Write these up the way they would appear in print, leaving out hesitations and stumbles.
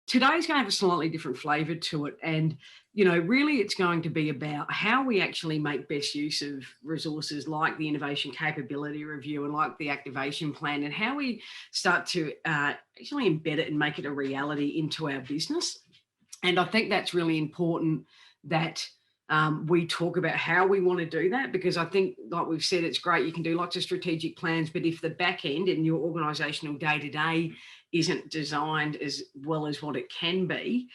today's going to have a slightly different flavour to it. And, really it's going to be about how we actually make best use of resources like the Innovation Capability Review and like the Activation Plan, and how we start to actually embed it and make it a reality into our business. And I think that's really important that we talk about how we want to do that, because I think, like we've said, it's great. You can do lots of strategic plans, but if the back end and your organisational day-to-day isn't designed as well as what it can be,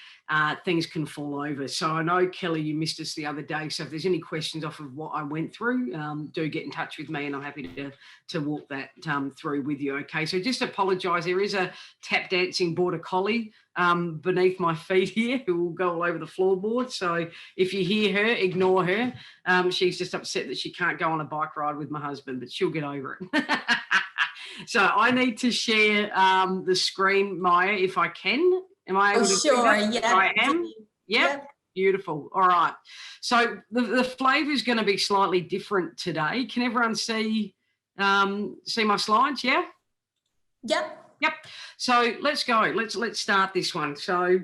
things can fall over. So I know, Kelly, you missed us the other day. So if there's any questions off of what I went through, do get in touch with me, and I'm happy to walk that through with you. Okay, so just apologise. There is a tap dancing border collie beneath my feet here who will go all over the floorboard. So if you hear her, ignore her. She's just upset that she can't go on a bike ride with my husband, but she'll get over it. So I need to share the screen, Maya, if I can. Am I able to do that? Yeah. I am. Yep. Beautiful. All right. So the flavour is going to be slightly different today. Can everyone see my slides? Yeah. Yep. So let's go. Let's start this one. So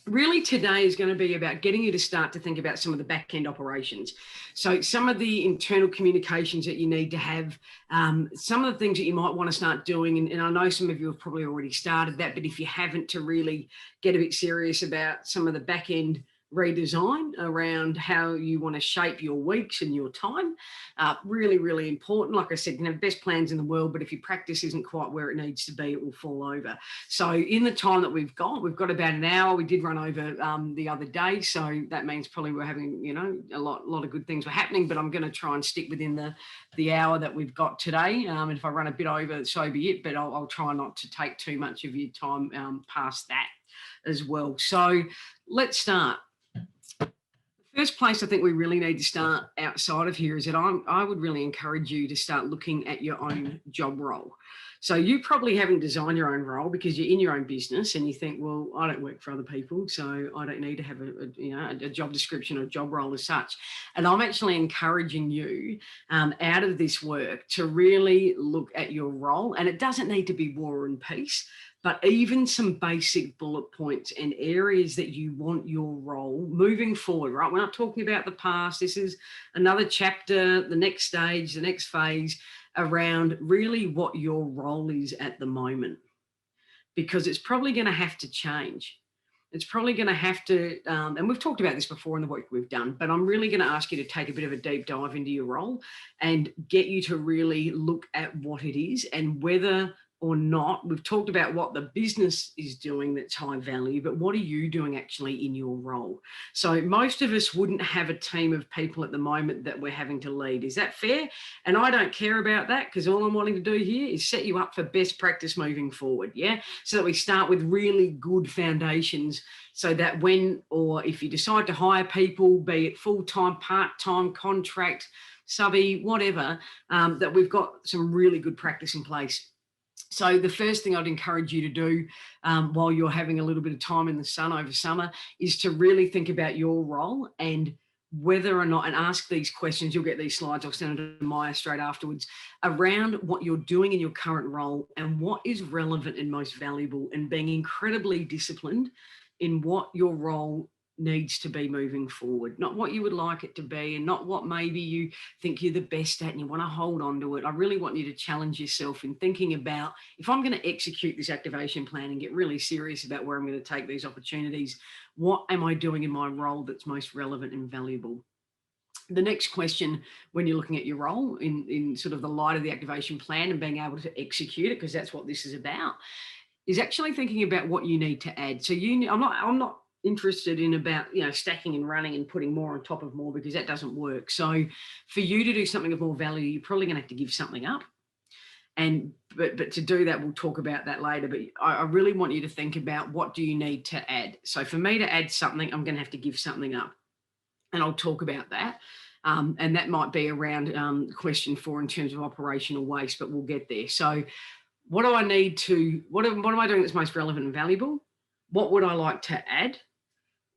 really today is going to be about getting you to start to think about some of the back-end operations. So some of the internal communications that you need to have, some of the things that you might want to start doing, and I know some of you have probably already started that, but if you haven't, to really get a bit serious about some of the back-end redesign around how you want to shape your weeks and your time. Really, really important. Like I said, you can have best plans in the world, but if your practice isn't quite where it needs to be, it will fall over. So in the time that we've got about an hour. We did run over the other day, so that means probably we're having, a lot of good things were happening, but I'm going to try and stick within the hour that we've got today. And if I run a bit over, so be it, but I'll try not to take too much of your time past that as well. So let's start. First place I think we really need to start outside of here is that I would really encourage you to start looking at your own job role. So you probably haven't designed your own role because you're in your own business and you think, well, I don't work for other people, so I don't need to have a job description or job role as such. And I'm actually encouraging you out of this work to really look at your role. And it doesn't need to be War and Peace, but even some basic bullet points and areas that you want your role moving forward, right? We're not talking about the past. This is another chapter, the next stage, the next phase around really what your role is at the moment, because it's probably going to have to change. It's probably going to have to, and we've talked about this before in the work we've done, but I'm really going to ask you to take a bit of a deep dive into your role and get you to really look at what it is and whether or not. We've talked about what the business is doing that's high value, but what are you doing actually in your role? So most of us wouldn't have a team of people at the moment that we're having to lead. Is that fair? And I don't care about that, because all I'm wanting to do here is set you up for best practice moving forward. Yeah. So that we start with really good foundations, so that when, or if you decide to hire people, be it full-time, part-time, contract, subby, whatever, that we've got some really good practice in place. So the first thing I'd encourage you to do while you're having a little bit of time in the sun over summer is to really think about your role and whether or not, and ask these questions. You'll get these slides, I'll send them to Maya straight afterwards, around what you're doing in your current role and what is relevant and most valuable, and being incredibly disciplined in what your role needs to be moving forward, not what you would like it to be, and not what maybe you think you're the best at and you want to hold on to it. I really want you to challenge yourself in thinking about, if I'm going to execute this activation plan and get really serious about where I'm going to take these opportunities, what am I doing in my role that's most relevant and valuable? The next question, when you're looking at your role in sort of the light of the activation plan and being able to execute it, because that's what this is about, is actually thinking about what you need to add. So I'm not interested in about, stacking and running and putting more on top of more, because that doesn't work. So for you to do something of more value, you're probably going to have to give something up. But to do that, we'll talk about that later. But I really want you to think about, what do you need to add? So for me to add something, I'm going to have to give something up. And I'll talk about that. And that might be around question 4 in terms of operational waste, but we'll get there. So what do I need to, what am I doing that's most relevant and valuable? What would I like to add?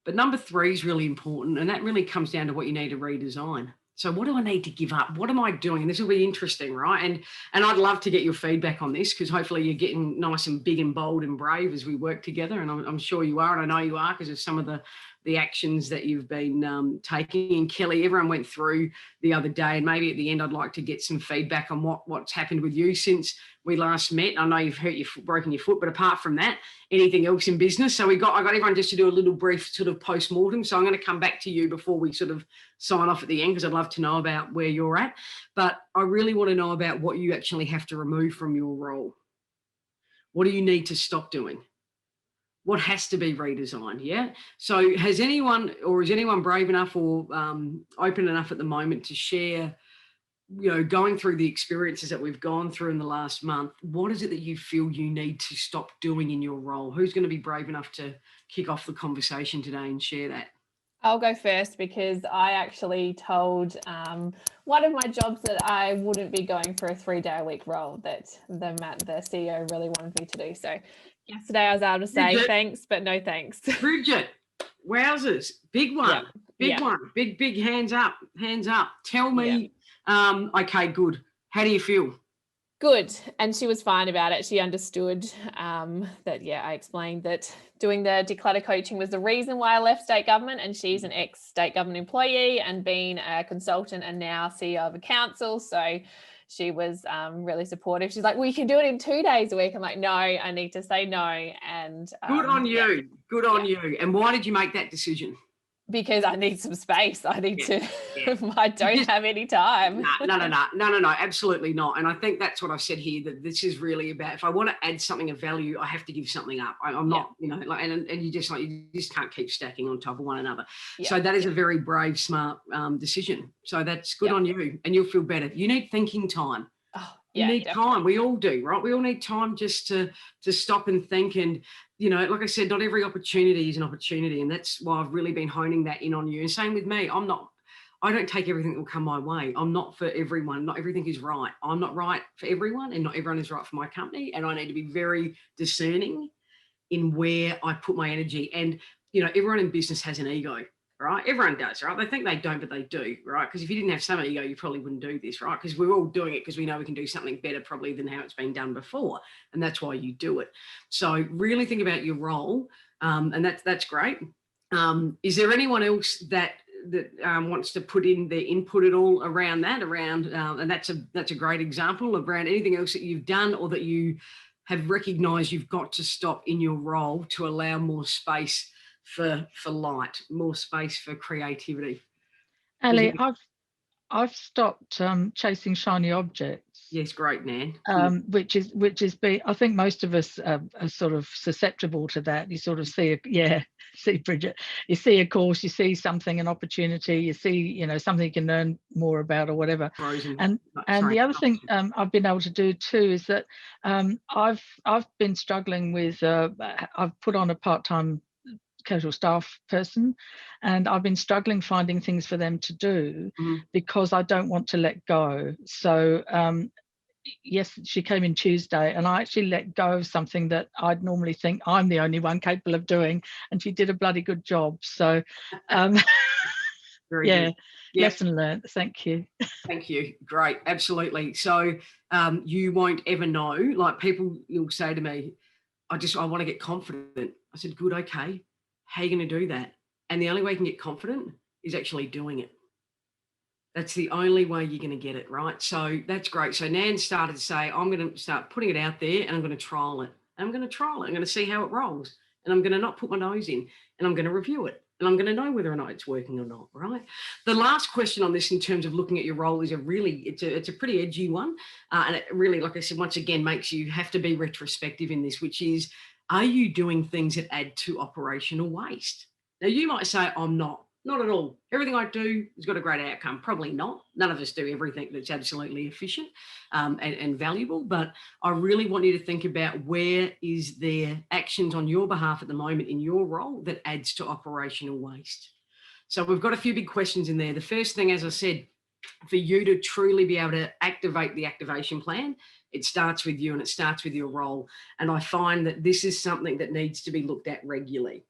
But number 3 is really important, and that really comes down to what you need to redesign. So what do I need to give up? What am I doing? And this will be interesting, right? And I'd love to get your feedback on this, because hopefully you're getting nice and big and bold and brave as we work together. And I'm sure you are, and I know you are, because of some of the actions that you've been taking. And Kelly, everyone went through the other day, and maybe at the end I'd like to get some feedback on what's happened with you since we last met. I know you've broken your foot, but apart from that, anything else in business? So I got everyone just to do a little brief sort of post-mortem. So I'm going to come back to you before we sort of sign off at the end, because I'd love to know about where you're at. But I really want to know about what you actually have to remove from your role. What do you need to stop doing? What has to be redesigned? Yeah. So is anyone brave enough or open enough at the moment to share, going through the experiences that we've gone through in the last month? What is it that you feel you need to stop doing in your role? Who's going to be brave enough to kick off the conversation today and share that? I'll go first, because I actually told one of my jobs that I wouldn't be going for a 3-day-a-week role that the CEO really wanted me to do. So yesterday I was able to say Bridget, thanks, but no thanks. Bridget, wowzers, big one, one, big hands up. Tell me, okay, good. How do you feel? Good. And she was fine about it. She understood that, I explained that doing the declutter coaching was the reason why I left state government, and she's an ex-state government employee and been a consultant and now CEO of a council. So she was really supportive. She's like, well, you can do it in 2 days a week. I'm like, no, I need to say no. And good on you. Good on you. And why did you make that decision? Because I need some space. I need to, I don't have any time. No, absolutely not. And I think that's what I've said here, that this is really about, if I want to add something of value, I have to give something up. I'm not, and you just can't keep stacking on top of one another. So that is a very brave, smart decision. So that's good on you, and you'll feel better. You need thinking time. You need time. We all do, right? We all need time just to stop and think. And, like I said, not every opportunity is an opportunity. And that's why I've really been honing that in on you. And same with me. I don't take everything that will come my way. I'm not for everyone. Not everything is right. I'm not right for everyone, and not everyone is right for my company. And I need to be very discerning in where I put my energy. And, everyone in business has an ego. Right? Everyone does, right? They think they don't, but they do, right? Because if you didn't have some ego, you probably wouldn't do this, right? Because we're all doing it because we know we can do something better probably than how it's been done before. And that's why you do it. So really think about your role. And that's great. Is there anyone else that wants to put in their input at all around that, and that's a great example of around anything else that you've done or that you have recognized you've got to stop in your role to allow more space for light, more space for creativity? Ali, I've stopped chasing shiny objects. Yes, great, Nan. Which is I think most of us are sort of susceptible to that. You sort of see Bridget, you see a course, you see something, an opportunity, you see, something you can learn more about or whatever. And the other thing I've been able to do too is that I've been struggling with, I've put on a part-time casual staff person, and I've been struggling finding things for them to do because I don't want to let go. So yes, she came in Tuesday, and I actually let go of something that I'd normally think I'm the only one capable of doing, and she did a bloody good job. So very good. Lesson learned. Thank you. Thank you. Great. Absolutely. So you won't ever know, like people, you'll say to me, I want to get confident. I said, good, okay. How are you going to do that? And the only way you can get confident is actually doing it. That's the only way you're going to get it, right? So that's great. So Nan started to say, I'm going to start putting it out there, and I'm going to trial it. I'm going to see how it rolls. And I'm going to not put my nose in, and I'm going to review it. And I'm going to know whether or not it's working or not, right? The last question on this in terms of looking at your role is it's a pretty edgy one. And it really, like I said, once again, makes you have to be retrospective in this, which is, are you doing things that add to operational waste? Now, you might say, I'm not at all. Everything I do has got a great outcome. Probably not. None of us do everything that's absolutely efficient and valuable. But I really want you to think about, where is there actions on your behalf at the moment in your role that adds to operational waste? So we've got a few big questions in there. The first thing, as I said, for you to truly be able to activate the activation plan, it starts with you, and it starts with your role. And I find that this is something that needs to be looked at regularly.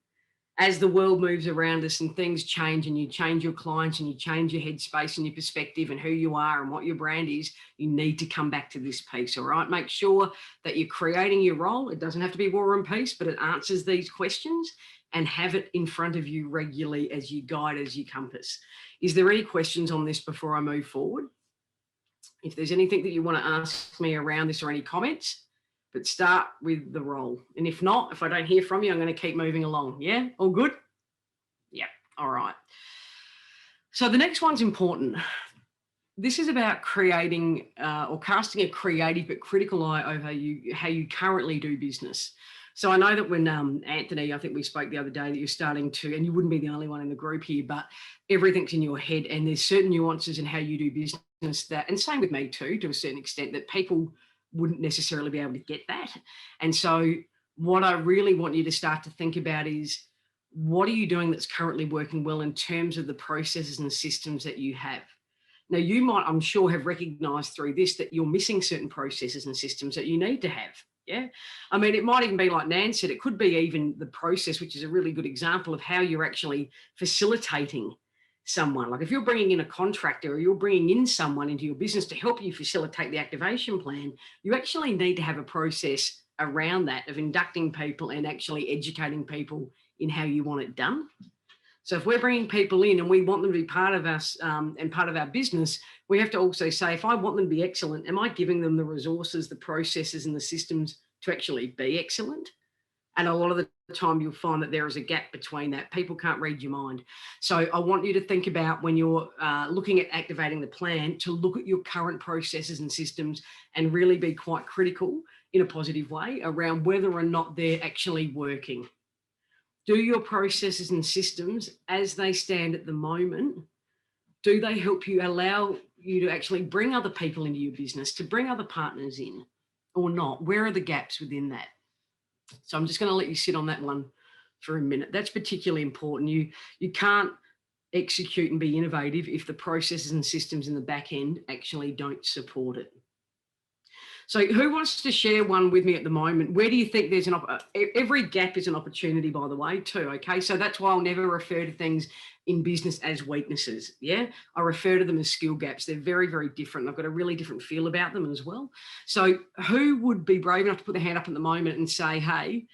as the world moves around us and things change and you change your clients and you change your headspace and your perspective and who you are and what your brand is, you need to come back to this piece, all right? Make sure that you're creating your role. It doesn't have to be War and Peace, but it answers these questions, and have it in front of you regularly as you guide, as you compass. Is there any questions on this before I move forward? If there's anything that you want to ask me around this or any comments, but start with the role. And if not, if I don't hear from you, I'm going to keep moving along. Yeah, all good? Yeah, all right. So the next one's important. This is about creating or casting a creative but critical eye over how you currently do business. So I know that when Anthony, I think we spoke the other day, that you're starting to, and you wouldn't be the only one in the group here, but everything's in your head and there's certain nuances in how you do business that, and same with me too, to a certain extent, that people wouldn't necessarily be able to get that. And so what I really want you to start to think about is, what are you doing that's currently working well in terms of the processes and systems that you have? Now, you might, I'm sure, have recognized through this that you're missing certain processes and systems that you need to have. Yeah. I mean, it might even be like Nan said, it could be even the process, which is a really good example of how you're actually facilitating someone. Like if you're bringing in a contractor or you're bringing in someone into your business to help you facilitate the activation plan, you actually need to have a process around that of inducting people and actually educating people in how you want it done. So if we're bringing people in and we want them to be part of us and part of our business, we have to also say, if I want them to be excellent, am I giving them the resources, the processes and the systems to actually be excellent? And a lot of the time you'll find that there is a gap between that. People can't read your mind. So I want you to think about, when you're looking at activating the plan, to look at your current processes and systems and really be quite critical in a positive way around whether or not they're actually working. Do your processes and systems as they stand at the moment, do they help you, allow you to actually bring other people into your business, to bring other partners in or not? Where are the gaps within that? So I'm just going to let you sit on that one for a minute. That's particularly important. You can't execute and be innovative if the processes and systems in the back end actually don't support it. So who wants to share one with me at the moment? Where do you think there's every gap is an opportunity, by the way, too, okay? So that's why I'll never refer to things in business as weaknesses, yeah? I refer to them as skill gaps. They're very, very different. I've got a really different feel about them as well. So who would be brave enough to put their hand up at the moment and say, hey,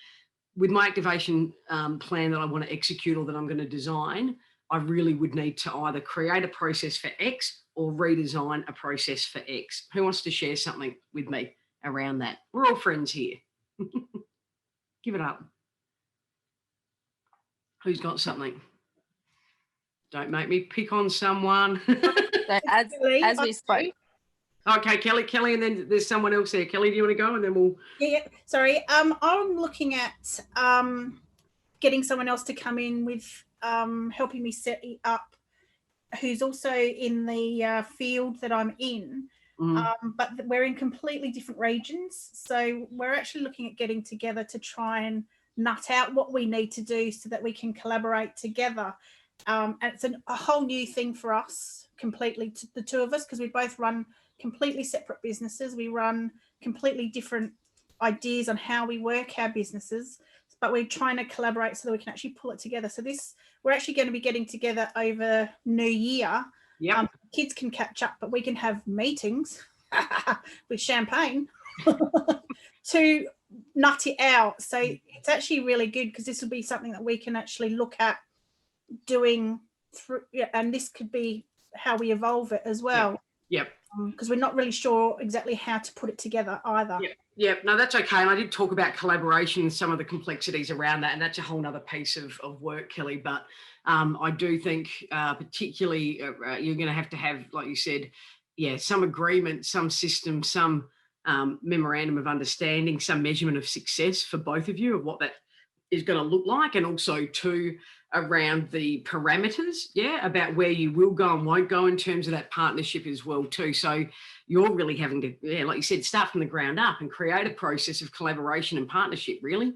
with my activation plan that I want to execute or that I'm going to design, I really would need to either create a process for X or redesign a process for X. Who wants to share something with me around that? We're all friends here. Give it up. Who's got something? Don't make me pick on someone. So as we spoke. Okay, Kelly, and then there's someone else there. Kelly, do you want to go? And then we'll... Yeah, sorry. I'm looking at getting someone else to come in with helping me set it up, who's also in the field that I'm in, but we're in completely different regions. So we're actually looking at getting together to try and nut out what we need to do so that we can collaborate together. And it's a whole new thing for us, completely, the two of us, because we both run completely separate businesses. We run completely different ideas on how we work our businesses, but we're trying to collaborate so that we can actually pull it together. So we're actually going to be getting together over New Year. Yeah. Kids can catch up, but we can have meetings with champagne to nut it out. So it's actually really good, because this will be something that we can actually look at doing through, and this could be how we evolve it as well. Yep. Because we're not really sure exactly how to put it together either. Yeah, no, that's okay. And I did talk about collaboration and some of the complexities around that, and that's a whole nother piece of work, Kelly. But I do think particularly you're going to have, like you said, some agreement, some system, some memorandum of understanding, some measurement of success for both of you of what that is going to look like, and also too around the parameters, about where you will go and won't go in terms of that partnership as well too. So you're really having to, like you said, start from the ground up and create a process of collaboration and partnership, really.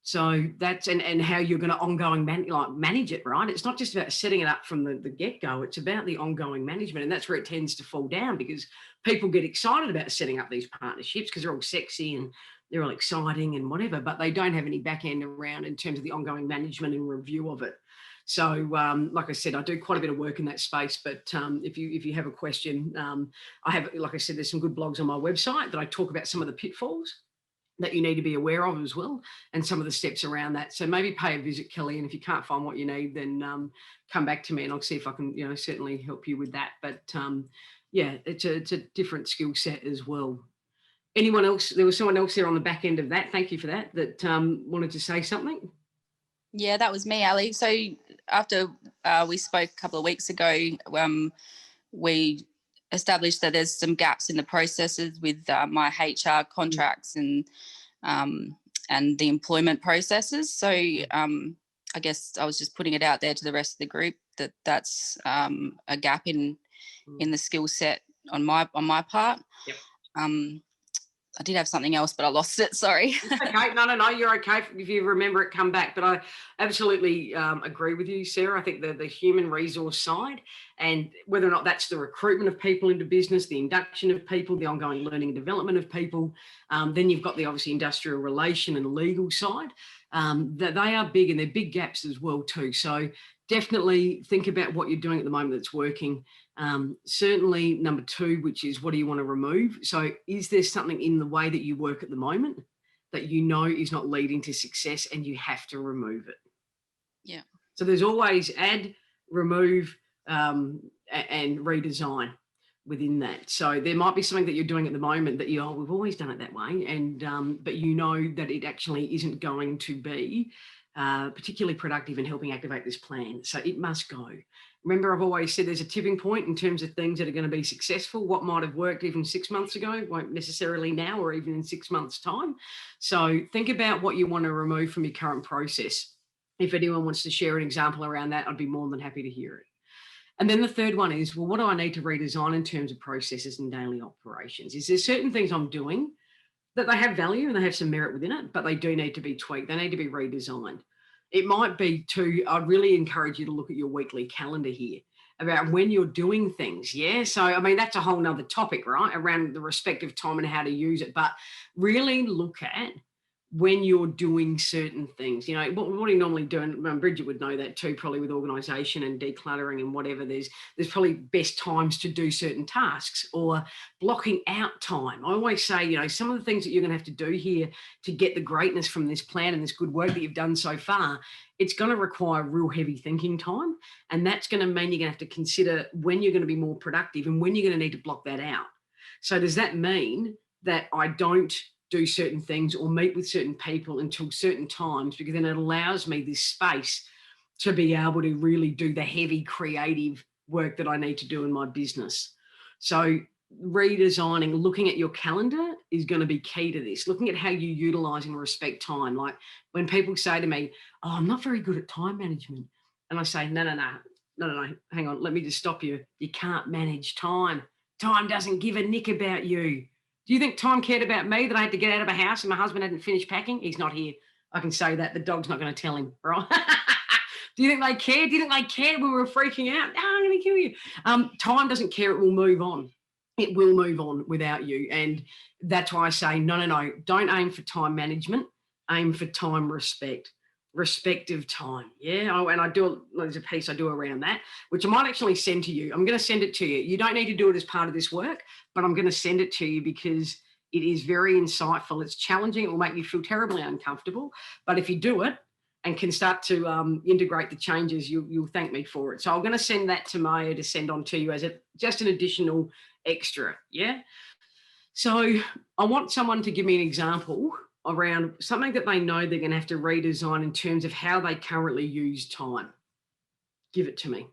So that's, and how you're going to ongoing manage it, right? It's not just about setting it up from the get-go, it's about the ongoing management. And that's where it tends to fall down, because people get excited about setting up these partnerships because they're all sexy and they're all exciting and whatever, but they don't have any back end around in terms of the ongoing management and review of it. So, like I said, I do quite a bit of work in that space, but if you have a question, I have, like I said, there's some good blogs on my website that I talk about some of the pitfalls that you need to be aware of as well, and some of the steps around that. So maybe pay a visit, Kelly, and if you can't find what you need, then come back to me and I'll see if I can, certainly help you with that. But yeah, it's a different skill set as well. Anyone else? There was someone else there on the back end of that. Thank you for that. That wanted to say something. Yeah, that was me, Ali. So after we spoke a couple of weeks ago, we established that there's some gaps in the processes with my HR contracts and the employment processes. So I guess I was just putting it out there to the rest of the group that that's a gap in the skill set on my part. Yep. I did have something else, but I lost it. Sorry. Okay. No. You're okay. If you remember it, come back. But I absolutely agree with you, Sarah. I think the human resource side, and whether or not that's the recruitment of people into business, the induction of people, the ongoing learning and development of people, then you've got the obviously industrial relation and legal side. That they are big, and they're big gaps as well too. So definitely think about what you're doing at the moment that's working. Certainly number 2, which is what do you want to remove? So is there something in the way that you work at the moment that you know is not leading to success and you have to remove it? Yeah. So there's always add, remove, and redesign within that. So there might be something that you're doing at the moment that we've always done it that way, and but you know that it actually isn't going to be particularly productive in helping activate this plan. So it must go. Remember, I've always said there's a tipping point in terms of things that are going to be successful. What might have worked even 6 months ago won't necessarily now, or even in 6 months' time. So think about what you want to remove from your current process. If anyone wants to share an example around that, I'd be more than happy to hear it. And then the third one is, well, what do I need to redesign in terms of processes and daily operations? Is there certain things I'm doing that they have value and they have some merit within it, but they do need to be tweaked. They need to be redesigned. It might be I'd really encourage you to look at your weekly calendar here about when you're doing things. Yeah. So, I mean, that's a whole nother topic, right? Around the respective time and how to use it, but really look at when you're doing certain things. What are you normally doing? Bridget would know that too, probably with organisation and decluttering and whatever. There's probably best times to do certain tasks, or blocking out time. I always say, some of the things that you're going to have to do here to get the greatness from this plan and this good work that you've done so far, it's going to require real heavy thinking time. And that's going to mean you're going to have to consider when you're going to be more productive and when you're going to need to block that out. So does that mean that I don't do certain things or meet with certain people until certain times, because then it allows me this space to be able to really do the heavy creative work that I need to do in my business? So redesigning, looking at your calendar is going to be key to this. Looking at how you utilize and respect time. Like when people say to me, oh, I'm not very good at time management. And I say, no, hang on, let me just stop you. You can't manage time. Time doesn't give a nick about you. Do you think time cared about me, that I had to get out of a house and my husband hadn't finished packing? He's not here. I can say that. The dog's not going to tell him, right? Do you think they cared? Do you think they cared when we were freaking out? No, I'm going to kill you. Time doesn't care. It will move on. It will move on without you. And that's why I say, no. Don't aim for time management. Aim for time respect. Respect of time. Yeah. There's a piece I do around that, which I might actually send to you. I'm going to send it to you. You don't need to do it as part of this work, but I'm going to send it to you because it is very insightful. It's challenging. It will make you feel terribly uncomfortable. But if you do it and can start to integrate the changes, you'll thank me for it. So I'm going to send that to Maya to send on to you as just an additional extra. Yeah. So I want someone to give me an example around something that they know they're going to have to redesign in terms of how they currently use time. Give it to me.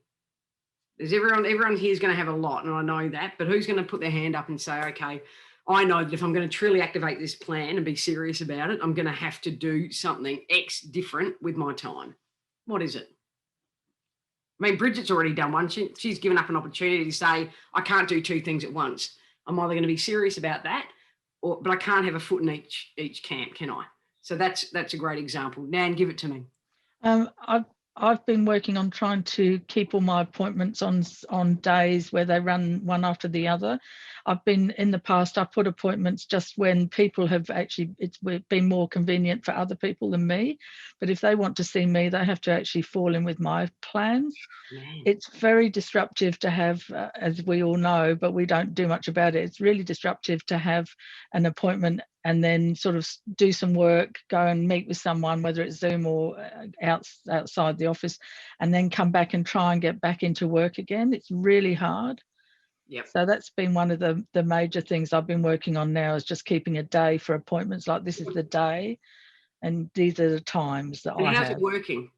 There's everyone here is going to have a lot, and I know that, but who's going to put their hand up and say, okay, I know that if I'm going to truly activate this plan and be serious about it, I'm going to have to do something X different with my time. What is it? I mean, Bridget's already done one. She's given up an opportunity to say, I can't do 2 things at once. I'm either going to be serious about that, but I can't have a foot in each camp, can I? So that's a great example. Nan, give it to me. I've been working on trying to keep all my appointments on days where they run one after the other. I've been in the past, I put appointments just when people have actually, it's been more convenient for other people than me. But if they want to see me, they have to actually fall in with my plans. Man. It's very disruptive to have, as we all know, but we don't do much about it. It's really disruptive to have an appointment and then sort of do some work, go and meet with someone, whether it's Zoom or outside the office, and then come back and try and get back into work again. It's really hard. Yep. So that's been one of the major things I've been working on now, is just keeping a day for appointments. Like, this is the day and these are the times that I have. How's it working?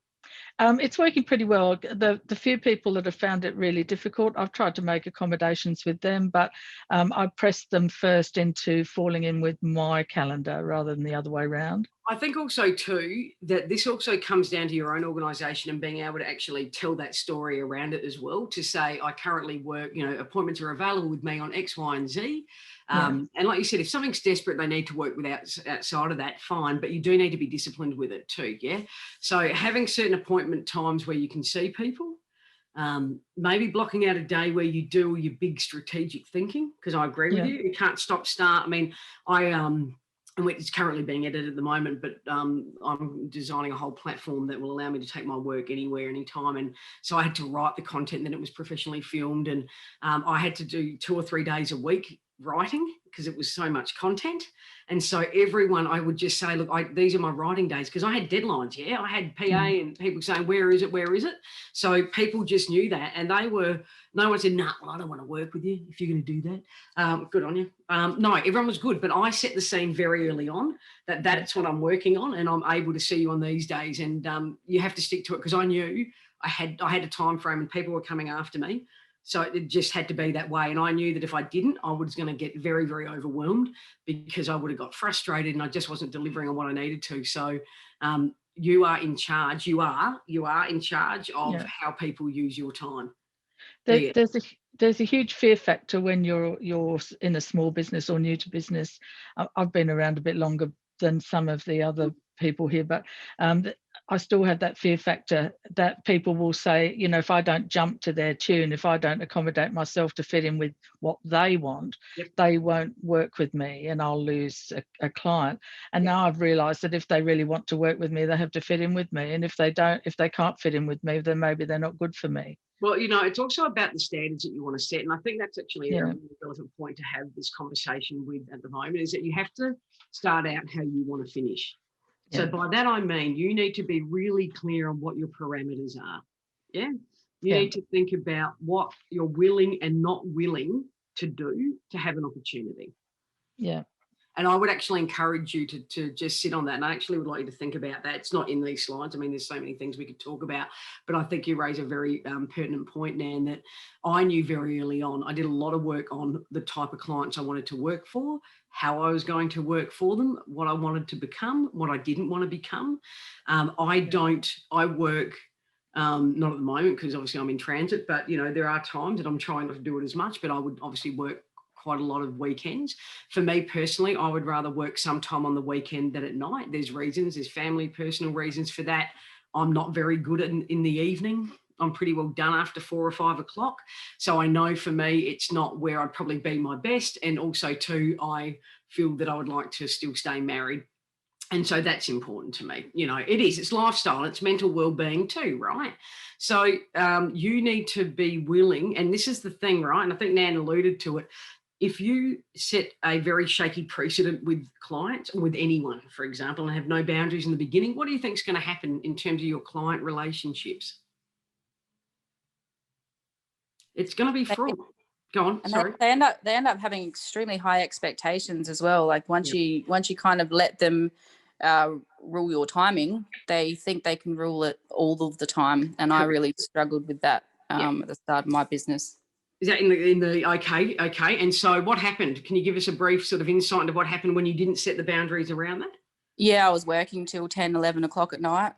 It's working pretty well. The few people that have found it really difficult, I've tried to make accommodations with them, but I pressed them first into falling in with my calendar rather than the other way around. I think also too, that this also comes down to your own organisation and being able to actually tell that story around it as well, to say, I currently work, appointments are available with me on X, Y, and Z. And like you said, if something's desperate, they need to work outside of that, fine, but you do need to be disciplined with it too, yeah? So having certain appointment times where you can see people, maybe blocking out a day where you do your big strategic thinking, because I agree with you. You can't stop, start. I mean, it's currently being edited at the moment, but I'm designing a whole platform that will allow me to take my work anywhere, anytime. And so I had to write the content, then it was professionally filmed. And I had to do 2 or 3 days a week writing because it was so much content. And so everyone, I would just say, look, these are my writing days, because I had deadlines. Yeah, I had PA and people saying, where is it? Where is it? So people just knew that, and no one said, nah, well, I don't want to work with you if you're going to do that. Good on you. No, everyone was good, but I set the scene very early on that's what I'm working on, and I'm able to see you on these days. And you have to stick to it, because I knew I had a time frame and people were coming after me. So it just had to be that way. And I knew that if I didn't, I was going to get very, very overwhelmed, because I would have got frustrated and I just wasn't delivering on what I needed to. So you are in charge. You are in charge of how people use your time. There's a huge fear factor when you're in a small business or new to business. I've been around a bit longer than some of the other people here, but I still have that fear factor that people will say, if I don't jump to their tune, if I don't accommodate myself to fit in with what they want, they won't work with me and I'll lose a client. And now I've realized that if they really want to work with me, they have to fit in with me. And if they can't fit in with me, then maybe they're not good for me. Well, it's also about the standards that you want to set. And I think that's actually a really relevant point to have this conversation with at the moment, is that you have to start out how you want to finish. So by that, I mean, you need to be really clear on what your parameters are. Yeah. You need to think about what you're willing and not willing to do to have an opportunity. Yeah. And I would actually encourage you to just sit on that. And I actually would like you to think about that. It's not in these slides. I mean, there's so many things we could talk about, but I think you raise a very pertinent point, Nan, that I knew very early on. I did a lot of work on the type of clients I wanted to work for, how I was going to work for them, what I wanted to become, what I didn't want to become. I work, not at the moment, because obviously I'm in transit, but, there are times that I'm trying not to do it as much, but I would obviously work quite a lot of weekends. For me personally, I would rather work sometime on the weekend than at night. There's family, personal reasons for that. I'm not very good in the evening. I'm pretty well done after 4 or 5 o'clock. So I know for me, it's not where I'd probably be my best. And also too, I feel that I would like to still stay married. And so that's important to me. It's lifestyle, it's mental well-being too, right? So you need to be willing, and this is the thing, right? And I think Nan alluded to it. If you set a very shaky precedent with clients or with anyone, for example, and have no boundaries in the beginning, what do you think is going to happen in terms of your client relationships? It's going to be fraught. Go on. And sorry. They end up having extremely high expectations as well. Like once you kind of let them rule your timing, they think they can rule it all of the time. And I really struggled with that at the start of my business. Is that in the okay. And so what happened? Can you give us a brief sort of insight into what happened when you didn't set the boundaries around that? Yeah, I was working till 10, 11 o'clock at night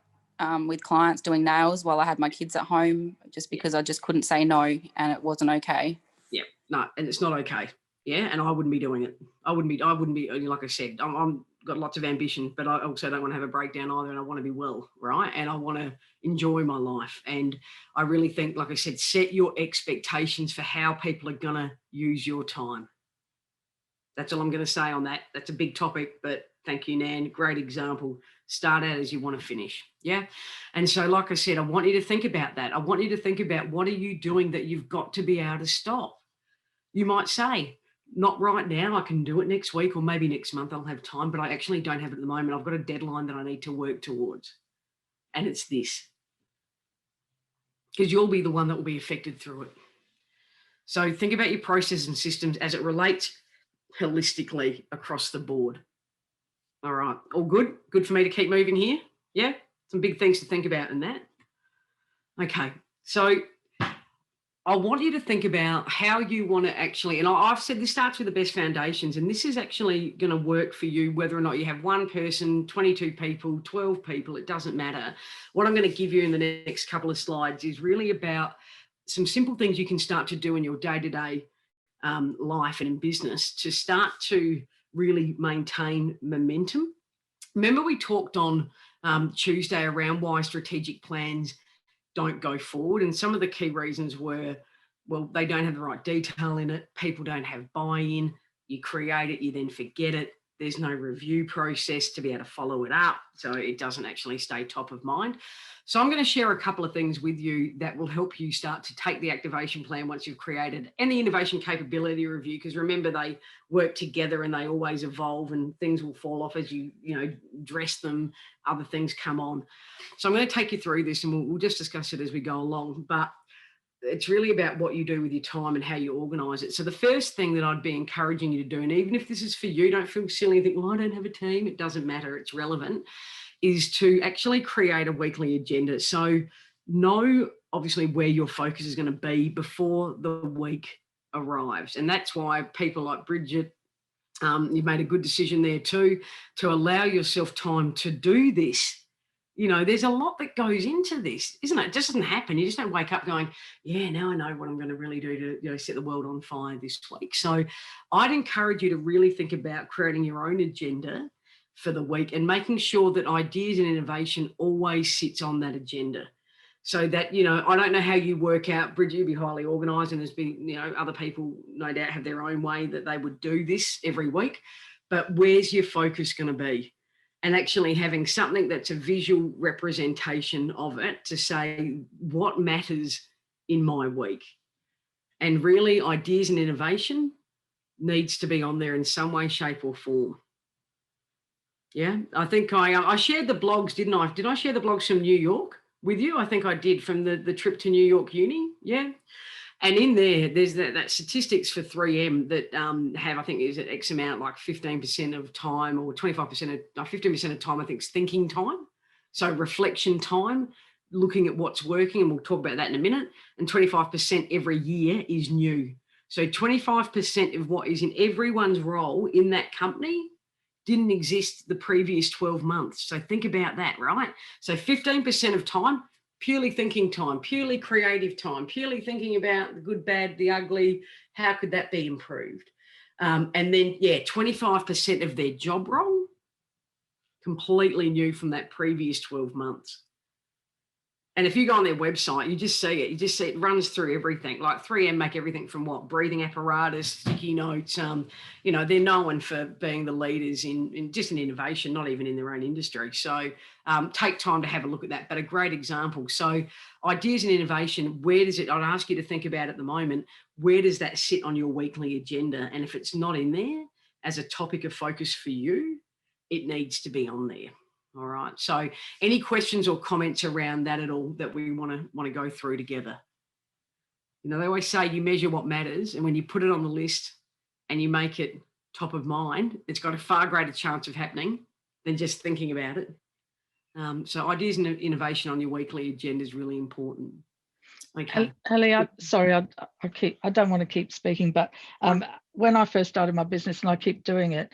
with clients doing nails while I had my kids at home, just because I just couldn't say no, and it wasn't okay. Yeah, no, and it's not okay. Yeah, and I wouldn't be doing it. I wouldn't be, like I said, I'm got lots of ambition, but I also don't want to have a breakdown either, and I want to be well, right? And I want to enjoy my life. And I really think, like I said, set your expectations for how people are going to use your time. That's all I'm going to say on that. That's a big topic, but thank you, Nan. Great example. Start out as you want to finish. Yeah. And so, like I said, I want you to think about that. I want you to think about, what are you doing that you've got to be able to stop? You might say, not right now, I can do it next week, or maybe next month I'll have time, but I actually don't have it at the moment. I've got a deadline that I need to work towards. And it's this. Because you'll be the one that will be affected through it. So think about your processes and systems as it relates holistically across the board. All right. All good? Good for me to keep moving here? Yeah? Some big things to think about in that. Okay. So I want you to think about how you want to actually, and I've said this starts with the best foundations, and this is actually going to work for you whether or not you have one person, 22 people, 12 people, it doesn't matter. What I'm going to give you in the next couple of slides is really about some simple things you can start to do in your day-to-day life and in business to start to really maintain momentum. Remember we talked on Tuesday around why strategic plans don't go forward, and some of the key reasons were, well, they don't have the right detail in it, people don't have buy-in, you create it, you then forget it, there's no review process to be able to follow it up, so it doesn't actually stay top of mind. So I'm going to share a couple of things with you that will help you start to take the activation plan once you've created, and the innovation capability review, because remember, they work together and they always evolve, and things will fall off as you dress them, other things come on. So I'm going to take you through this, and we'll just discuss it as we go along, but it's really about what you do with your time and how you organise it. So the first thing that I'd be encouraging you to do, and even if this is for you, don't feel silly and think, well, I don't have a team, it doesn't matter, it's relevant, is to actually create a weekly agenda. So know obviously where your focus is going to be before the week arrives. And that's why people like Bridget, you've made a good decision there too, to allow yourself time to do this. There's a lot that goes into this, isn't it? It just doesn't happen. You just don't wake up going, yeah, now I know what I'm going to really do to set the world on fire this week. So I'd encourage you to really think about creating your own agenda for the week and making sure that ideas and innovation always sits on that agenda. So that, I don't know how you work out, Bridget, you'll be highly organised, and there's been, other people no doubt have their own way that they would do this every week, but where's your focus going to be? And actually having something that's a visual representation of it to say what matters in my week. And really ideas and innovation needs to be on there in some way, shape or form. Yeah, I think I shared the blogs, didn't I? Did I share the blogs from New York with you? I think I did, from the trip to New York Uni. Yeah. And in there, there's that statistics for 3M that have, I think, is it X amount, like 15% of time, or 25% of 15% of time, I think, is thinking time. So reflection time, looking at what's working, and we'll talk about that in a minute. And 25% every year is new. So 25% of what is in everyone's role in that company didn't exist the previous 12 months. So think about that, right? So 15% of time, purely thinking time, purely creative time, purely thinking about the good, bad, the ugly, how could that be improved? And then, 25% of their job role, completely new from that previous 12 months. And if you go on their website, you just see it. You just see it runs through everything. Like 3M make everything from what? Breathing apparatus, sticky notes. They're known for being the leaders in just in innovation, not even in their own industry. So take time to have a look at that. But a great example. So ideas and innovation, where does it? I'd ask you to think about at the moment, where does that sit on your weekly agenda? And if it's not in there as a topic of focus for you, it needs to be on there. All right. So any questions or comments around that at all that we want to go through together? They always say you measure what matters, and when you put it on the list and you make it top of mind, it's got a far greater chance of happening than just thinking about it. So ideas and innovation on your weekly agenda is really important. Okay. Ellie, I don't want to keep speaking, but when I first started my business, and I keep doing it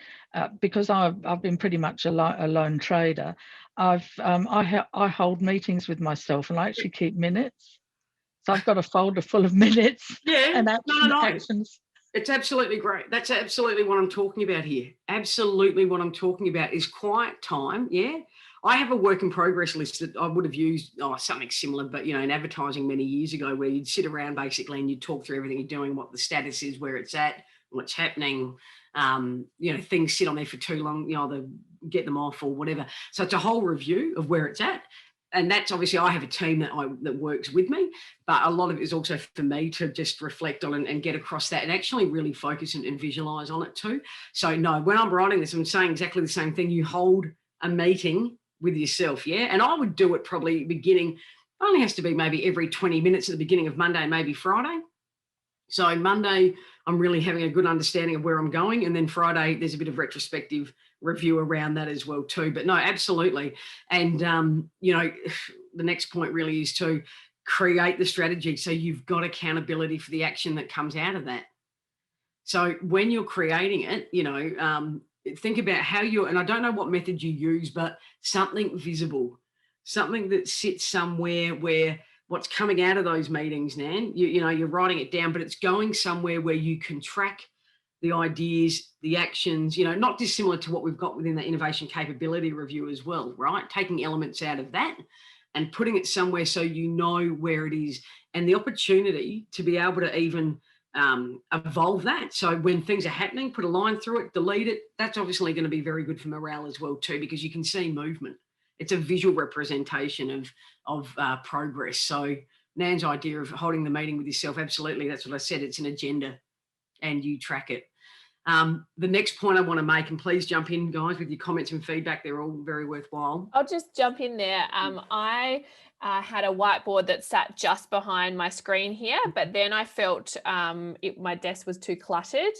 because I've been pretty much a lone trader. I hold meetings with myself, and I actually keep minutes. So I've got a folder full of minutes and actions. It's absolutely great. That's absolutely what I'm talking about here. Absolutely what I'm talking about is quiet time. Yeah. I have a work in progress list that I would have used something similar, but, in advertising many years ago, where you'd sit around basically and you'd talk through everything you're doing, what the status is, where it's at, what's happening. Things sit on there for too long, they get them off or whatever. So it's a whole review of where it's at. And that's obviously, I have a team that works with me, but a lot of it is also for me to just reflect on and get across that and actually really focus and visualize on it too. So no, when I'm writing this, I'm saying exactly the same thing. You hold a meeting with yourself. Yeah. And I would do it probably beginning, only has to be maybe every 20 minutes at the beginning of Monday and maybe Friday. So Monday, I'm really having a good understanding of where I'm going. And then Friday, there's a bit of retrospective review around that as well too. But no, absolutely. And, the next point really is to create the strategy. So you've got accountability for the action that comes out of that. So when you're creating it, think about how and I don't know what method you use, but something visible, something that sits somewhere where what's coming out of those meetings, Nan, you're writing it down, but it's going somewhere where you can track the ideas, the actions, not dissimilar to what we've got within the innovation capability review as well, right? Taking elements out of that and putting it somewhere so you know where it is, and the opportunity to be able to even evolve that. So when things are happening, put a line through it, delete it. That's obviously going to be very good for morale as well too, because you can see movement. It's a visual representation of progress. So Nan's idea of holding the meeting with yourself, absolutely, that's what I said. It's an agenda and you track it. The next point I want to make, and please jump in, guys, with your comments and feedback. They're all very worthwhile. I'll just jump in there. I had a whiteboard that sat just behind my screen here, but then I felt my desk was too cluttered,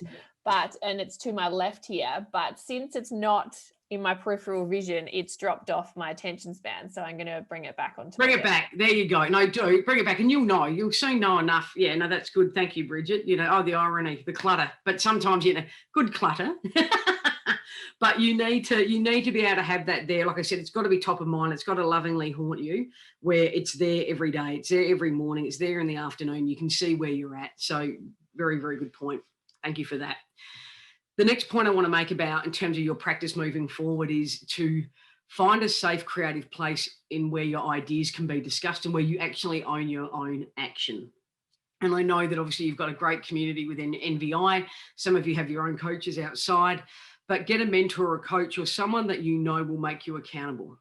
and it's to my left here. But since it's not in my peripheral vision, it's dropped off my attention span. So I'm going to bring it back onto Bring it back. There you go. No, do bring it back, and you'll soon know enough. Yeah, no, that's good. Thank you, Bridget. The irony, the clutter, but sometimes, good clutter, but you need to be able to have that there. Like I said, it's got to be top of mind. It's got to lovingly haunt you, where it's there every day. It's there every morning. It's there in the afternoon. You can see where you're at. So very, very good point. Thank you for that. The next point I want to make about in terms of your practice moving forward is to find a safe, creative place in where your ideas can be discussed and where you actually own your own action. And I know that obviously you've got a great community within NVI. Some of you have your own coaches outside, but get a mentor or a coach or someone that will make you accountable.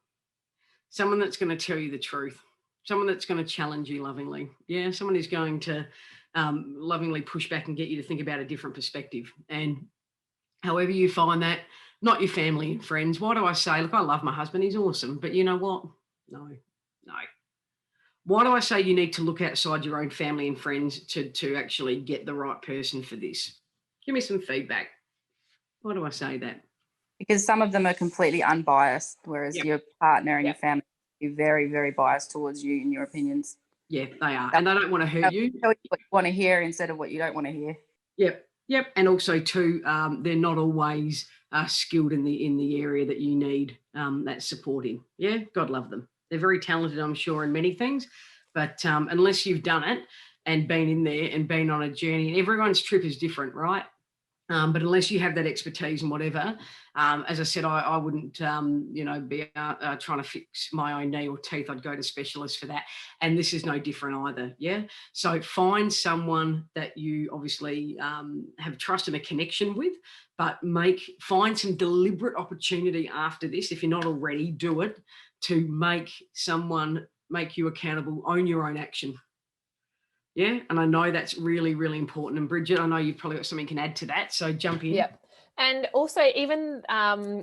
Someone that's going to tell you the truth. Someone that's going to challenge you lovingly. Yeah, someone who's going to lovingly push back and get you to think about a different perspective. And however you find that, not your family and friends. Why do I say, look, I love my husband, he's awesome, but you know what? No. Why do I say you need to look outside your own family and friends to actually get the right person for this? Give me some feedback. Why do I say that? Because some of them are completely unbiased, whereas your partner and your family are very, very biased towards you and your opinions. Yeah, they are. And they don't want to hurt you. Tell you what you want to hear instead of what you don't want to hear. Yep. And also too, they're not always skilled in the area that you need that support in. Yeah, God love them. They're very talented, I'm sure, in many things. But unless you've done it and been in there and been on a journey, and everyone's trip is different, right? But unless you have that expertise and whatever, as I said, I wouldn't, be trying to fix my own knee or teeth. I'd go to specialists for that. And this is no different either. Yeah. So find someone that you obviously have trust and a connection with, but find some deliberate opportunity after this. If you're not already, do it to make someone make you accountable, own your own action. Yeah, and I know that's really, really important. And Bridget, I know you've probably got something you can add to that, so jump in. Yep. And also even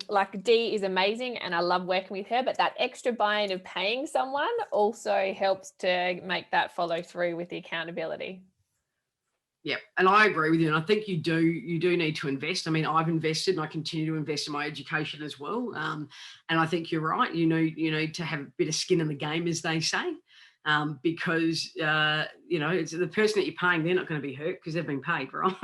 like Dee is amazing and I love working with her, but that extra buy-in of paying someone also helps to make that follow through with the accountability. Yeah, and I agree with you. And I think you do need to invest. I mean, I've invested and I continue to invest in my education as well. And I think you're right. You need to have a bit of skin in the game, as they say. Because, it's the person that you're paying, they're not going to be hurt because they've been paid, right?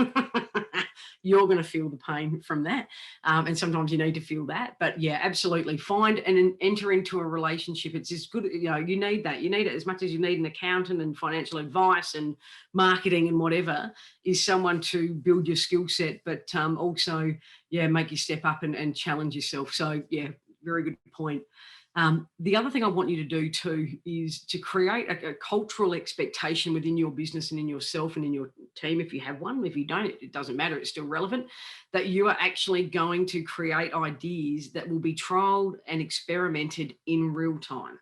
you're going to feel the pain from that. And sometimes you need to feel that. But yeah, absolutely. Find and enter into a relationship. It's as good, you know, you need that. You need it as much as you need an accountant and financial advice and marketing and whatever, is someone to build your skill set, but also, yeah, make you step up and challenge yourself. So yeah, very good point. The other thing I want you to do too is to create a cultural expectation within your business and in yourself and in your team, if you have one. If you don't, it doesn't matter, it's still relevant, that you are actually going to create ideas that will be trialed and experimented in real time.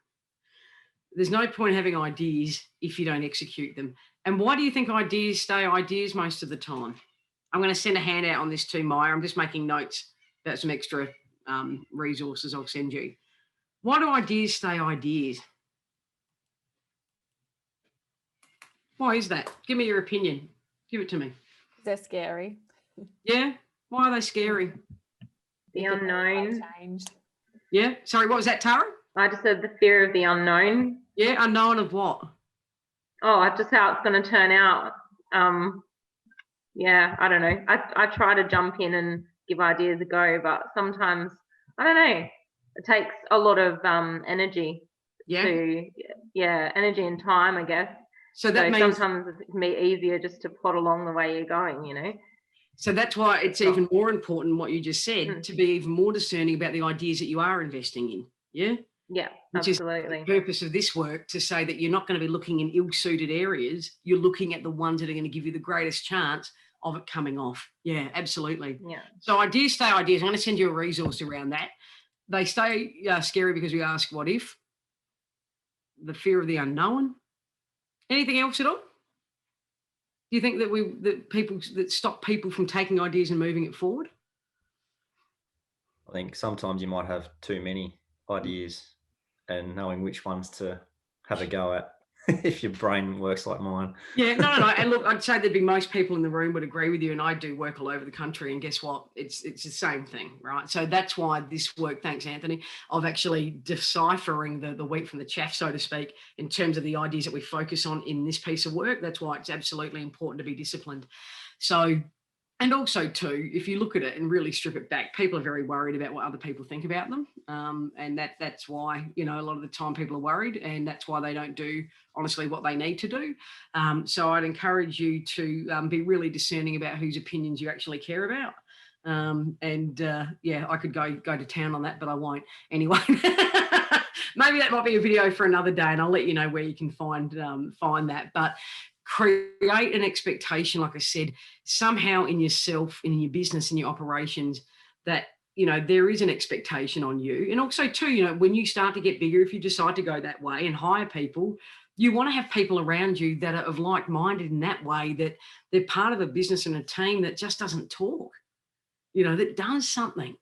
There's no point having ideas if you don't execute them. And why do you think ideas stay ideas most of the time? I'm going to send a handout on this too, Maya. I'm just making notes about some extra resources I'll send you. Why do ideas stay ideas? Why is that? Give me your opinion. Give it to me. They're scary. Yeah? Why are they scary? The unknown. Yeah? Sorry, what was that, Tara? I just said the fear of the unknown. Yeah, unknown of what? Oh, just how it's going to turn out. Yeah, I don't know. I try to jump in and give ideas a go, but sometimes, I don't know, it takes a lot of energy. Energy and time, I guess. So that means sometimes it can be easier just to plod along the way you're going, you know. So that's why it's even more important what you just said, to be even more discerning about the ideas that you are investing in. Yeah? Yeah, which absolutely. is the purpose of this work, to say that you're not going to be looking in ill-suited areas. You're looking at the ones that are going to give you the greatest chance of it coming off. Yeah, absolutely. Yeah. So ideas stay ideas. I'm going to send you a resource around that. They stay scary because we ask what if, the fear of the unknown. Anything else at all? Do you think that stop people from taking ideas and moving it forward? I think sometimes you might have too many ideas and knowing which ones to have a go at, if your brain works like mine. Yeah, no. And look, I'd say there'd be most people in the room would agree with you, and I do work all over the country, and guess what? It's the same thing, right? So that's why this work, thanks, Anthony, of actually deciphering the wheat from the chaff, so to speak, in terms of the ideas that we focus on in this piece of work. That's why it's absolutely important to be disciplined. So, and also too, if you look at it and really strip it back, people are very worried about what other people think about them. And that's why, you know, a lot of the time people are worried, and that's why they don't do, honestly, what they need to do. So I'd encourage you to be really discerning about whose opinions you actually care about. Yeah, I could go to town on that, but I won't. Anyway, maybe that might be a video for another day, and I'll let you know where you can find that. But create an expectation, like I said, somehow in yourself, in your business, in your operations, that, you know, there is an expectation on you. And also too, you know, when you start to get bigger, if you decide to go that way and hire people, you want to have people around you that are of like-minded in that way, that they're part of a business and a team that just doesn't talk, you know, that does something.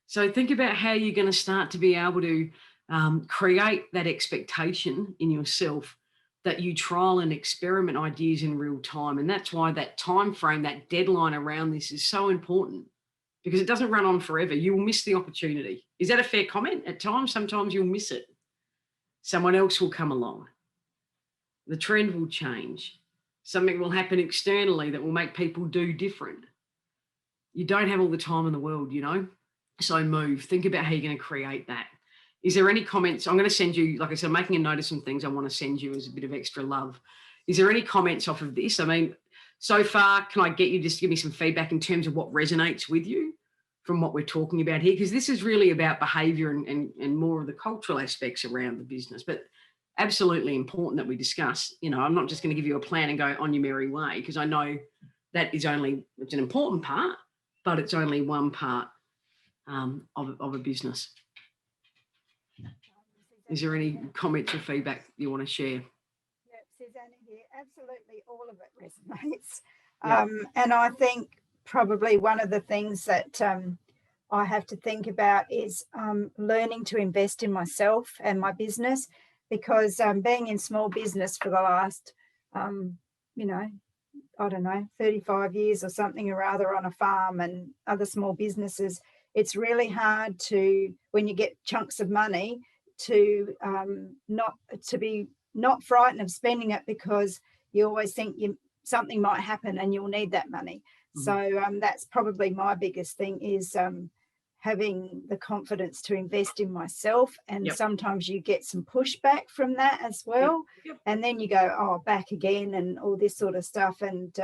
So think about how you're going to start to be able to create that expectation in yourself, that you trial and experiment ideas in real time. And that's why that time frame, that deadline around this is so important, because it doesn't run on forever. You will miss the opportunity. Is that a fair comment? At times, sometimes you'll miss it. Someone else will come along. The trend will change. Something will happen externally that will make people do different. You don't have all the time in the world, you know? So move. Think about how you're going to create that. Is there any comments? I'm going to send you, like I said, I'm making a note of some things I want to send you as a bit of extra love. Is there any comments off of this? I mean, so far, can I get you just to give me some feedback in terms of what resonates with you from what we're talking about here? Because this is really about behaviour and more of the cultural aspects around the business, but absolutely important that we discuss. You know, I'm not just going to give you a plan and go on your merry way, because I know that is it's an important part, but it's only one part of a business. Is there any comments or feedback you want to share? Yeah, Susanna here. Absolutely, all of it resonates. Yeah. And I think probably one of the things that I have to think about is learning to invest in myself and my business, because being in small business for the last, 35 years or something or other on a farm and other small businesses, it's really hard to, when you get chunks of money, to be not frightened of spending it, because you always think something might happen and you'll need that money. So that's probably my biggest thing is having the confidence to invest in myself. And sometimes you get some pushback from that as well. And then you go, oh, back again and all this sort of stuff. And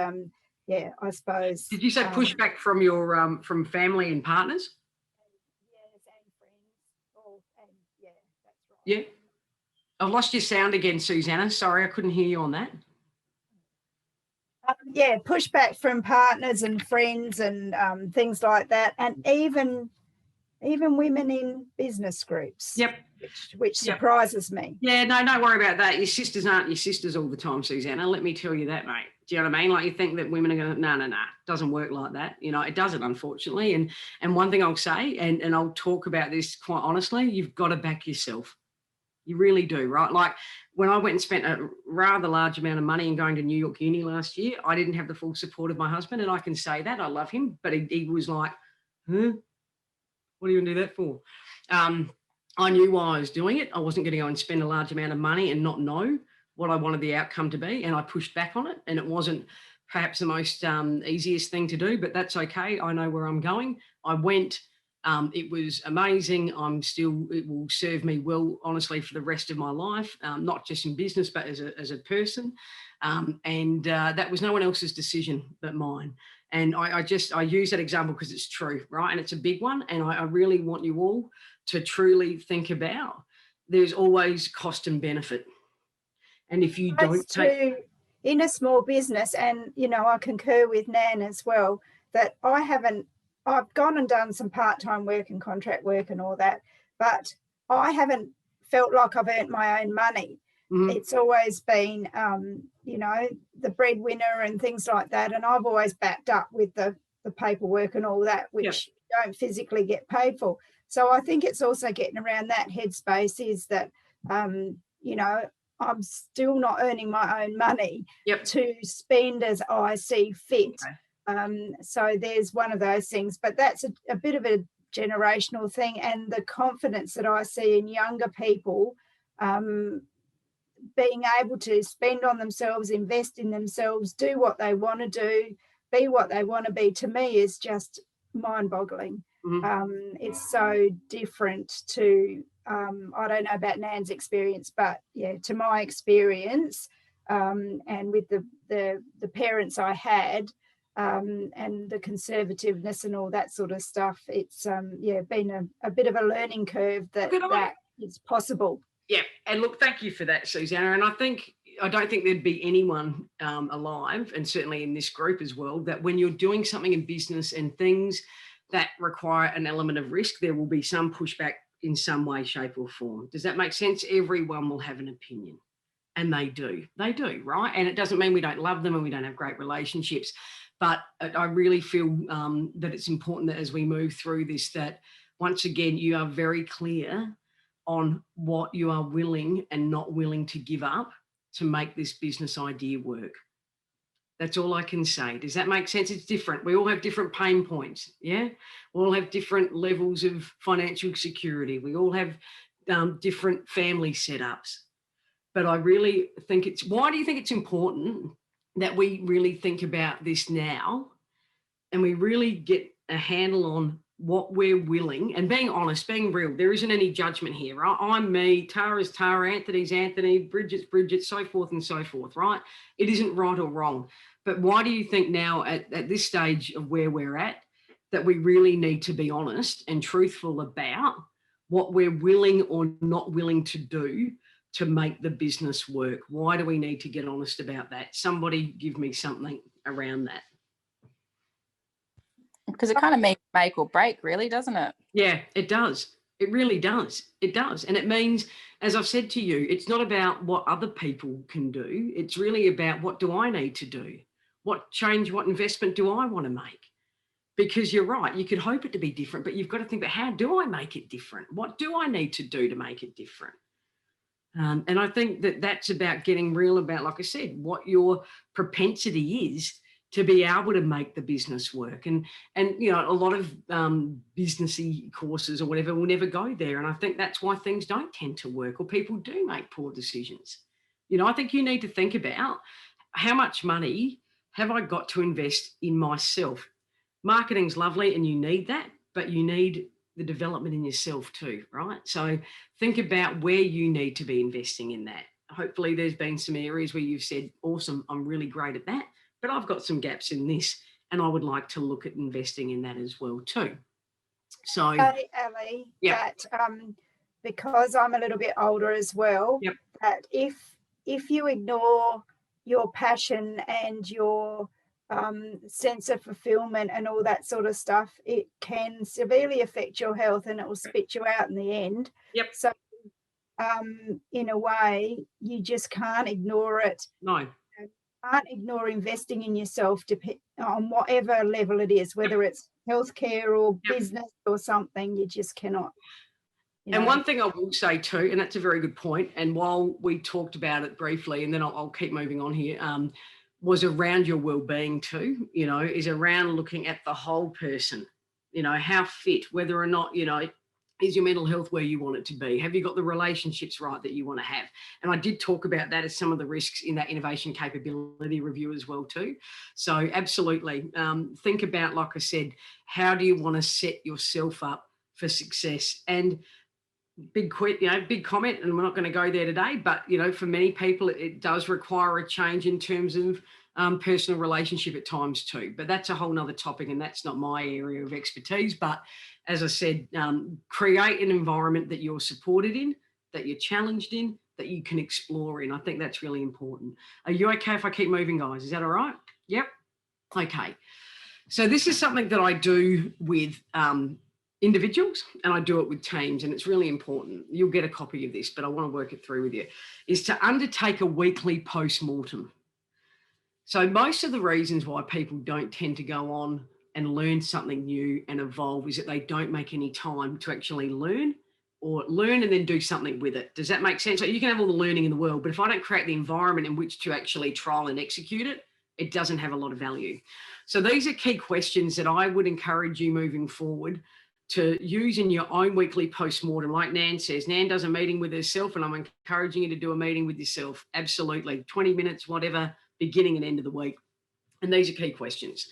yeah, I suppose. Did you say pushback from your from family and partners? Yes, and friends. And yeah, that's right. Yeah. I've lost your sound again, Susanna. Sorry, I couldn't hear you on that. Yeah, pushback from partners and friends and things like that, and even women in business groups. Yep. Which surprises me. Yeah, no, don't worry about that. Your sisters aren't your sisters all the time, Susanna. Let me tell you that, mate. Do you know what I mean? Like, you think that women are going to, no. It doesn't work like that. You know, it doesn't, unfortunately. And one thing I'll say, and I'll talk about this quite honestly, you've got to back yourself. You really do, right? Like, when I went and spent a rather large amount of money in going to New York Uni last year, I didn't have the full support of my husband, and I can say that. I love him, but he was like, huh? What are you going to do that for? I knew why I was doing it. I wasn't going to go and spend a large amount of money and not know what I wanted the outcome to be, and I pushed back on it, and it wasn't perhaps the most easiest thing to do, but that's okay. I know where I'm going. I went. It was amazing. It will serve me well, honestly, for the rest of my life, not just in business, but as a person. And that was no one else's decision but mine. And I use that example because it's true, right? And it's a big one. And I really want you all to truly think about, there's always cost and benefit. And if you don't take... In a small business, and, you know, I concur with Nan as well, that I've gone and done some part-time work and contract work and all that, but I haven't felt like I've earned my own money. It's always been, you know, the breadwinner and things like that. And I've always backed up with the paperwork and all that, which you don't physically get paid for. So I think it's also getting around that headspace is that, you know, I'm still not earning my own money to spend as I see fit. So there's one of those things, but that's a bit of a generational thing, and the confidence that I see in younger people being able to spend on themselves, invest in themselves, do what they want to do, be what they want to be, to me is just mind-boggling. It's so different to, I don't know about Nan's experience, but yeah, to my experience, and with the parents I had, and the conservativeness and all that sort of stuff, it's been a bit of a learning curve that is possible. Yeah, and look, thank you for that, Susanna. And I don't think there'd be anyone alive, and certainly in this group as well, that when you're doing something in business and things that require an element of risk, there will be some pushback in some way, shape or form. Does that make sense? Everyone will have an opinion. And they do, right? And it doesn't mean we don't love them and we don't have great relationships. But I really feel that it's important that as we move through this, that once again, you are very clear on what you are willing and not willing to give up to make this business idea work. That's all I can say. Does that make sense? It's different. We all have different pain points, yeah? We all have different levels of financial security. We all have different family setups. But I really think why do you think it's important that we really think about this now and we really get a handle on what we're willing, and being honest, being real? There isn't any judgment here, right? I'm me, Tara's Tara, Anthony's Anthony, Bridget's Bridget, so forth and so forth, right? It isn't right or wrong. But why do you think now at this stage of where we're at that we really need to be honest and truthful about what we're willing or not willing to do to make the business work? Why do we need to get honest about that? Somebody give me something around that. Because it kind of means make or break, really, doesn't it? Yeah, it does. It really does. It does. And it means, as I've said to you, it's not about what other people can do. It's really about, what do I need to do? What change, what investment do I want to make? Because you're right, you could hope it to be different, but you've got to think about, how do I make it different? What do I need to do to make it different? And I think that's about getting real about, like I said, what your propensity is to be able to make the business work. And you know, a lot of businessy courses or whatever will never go there. And I think that's why things don't tend to work, or people do make poor decisions. You know, I think you need to think about how much money have I got to invest in myself? Marketing's lovely and you need that, but you need the development in yourself too, right? So think about where you need to be investing in that. Hopefully there's been some areas where you've said, awesome, I'm really great at that, but I've got some gaps in this and I would like to look at investing in that as well too. So, Ali, that because I'm a little bit older as well, that if you ignore your passion and your sense of fulfillment and all that sort of stuff, it can severely affect your health and it will spit you out in the end. So in a way, you just can't ignore it. No. You can't ignore investing in yourself on whatever level it is, whether it's healthcare or business or something. You just cannot. And one thing I will say too, and that's a very good point, and while we talked about it briefly, and then I'll keep moving on here, was around your well-being too, is around looking at the whole person, how fit, whether or not, is your mental health where you want it to be? Have you got the relationships right that you want to have? And I did talk about that as some of the risks in that innovation capability review as well too. So absolutely, think about, like I said, how do you want to set yourself up for success? And big comment, and we're not going to go there today, but for many people it does require a change in terms of personal relationship at times too, but that's a whole nother topic and that's not my area of expertise. But as I said, create an environment that you're supported in, that you're challenged in, that you can explore in. I think that's really important. Are you okay if I keep moving, guys? Is that all right? Yep. Okay, so this is something that I do with individuals and I do it with teams, and it's really important. You'll get a copy of this, but I want to work it through with you, is to undertake a weekly post-mortem. So most of the reasons why people don't tend to go on and learn something new and evolve is that they don't make any time to actually learn and then do something with it. Does that make sense? So you can have all the learning in the world, but if I don't create the environment in which to actually trial and execute it, it doesn't have a lot of value. So these are key questions that I would encourage you moving forward to use in your own weekly post-mortem. Like Nan says, Nan does a meeting with herself, and I'm encouraging you to do a meeting with yourself. Absolutely. 20 minutes, whatever, beginning and end of the week. And these are key questions.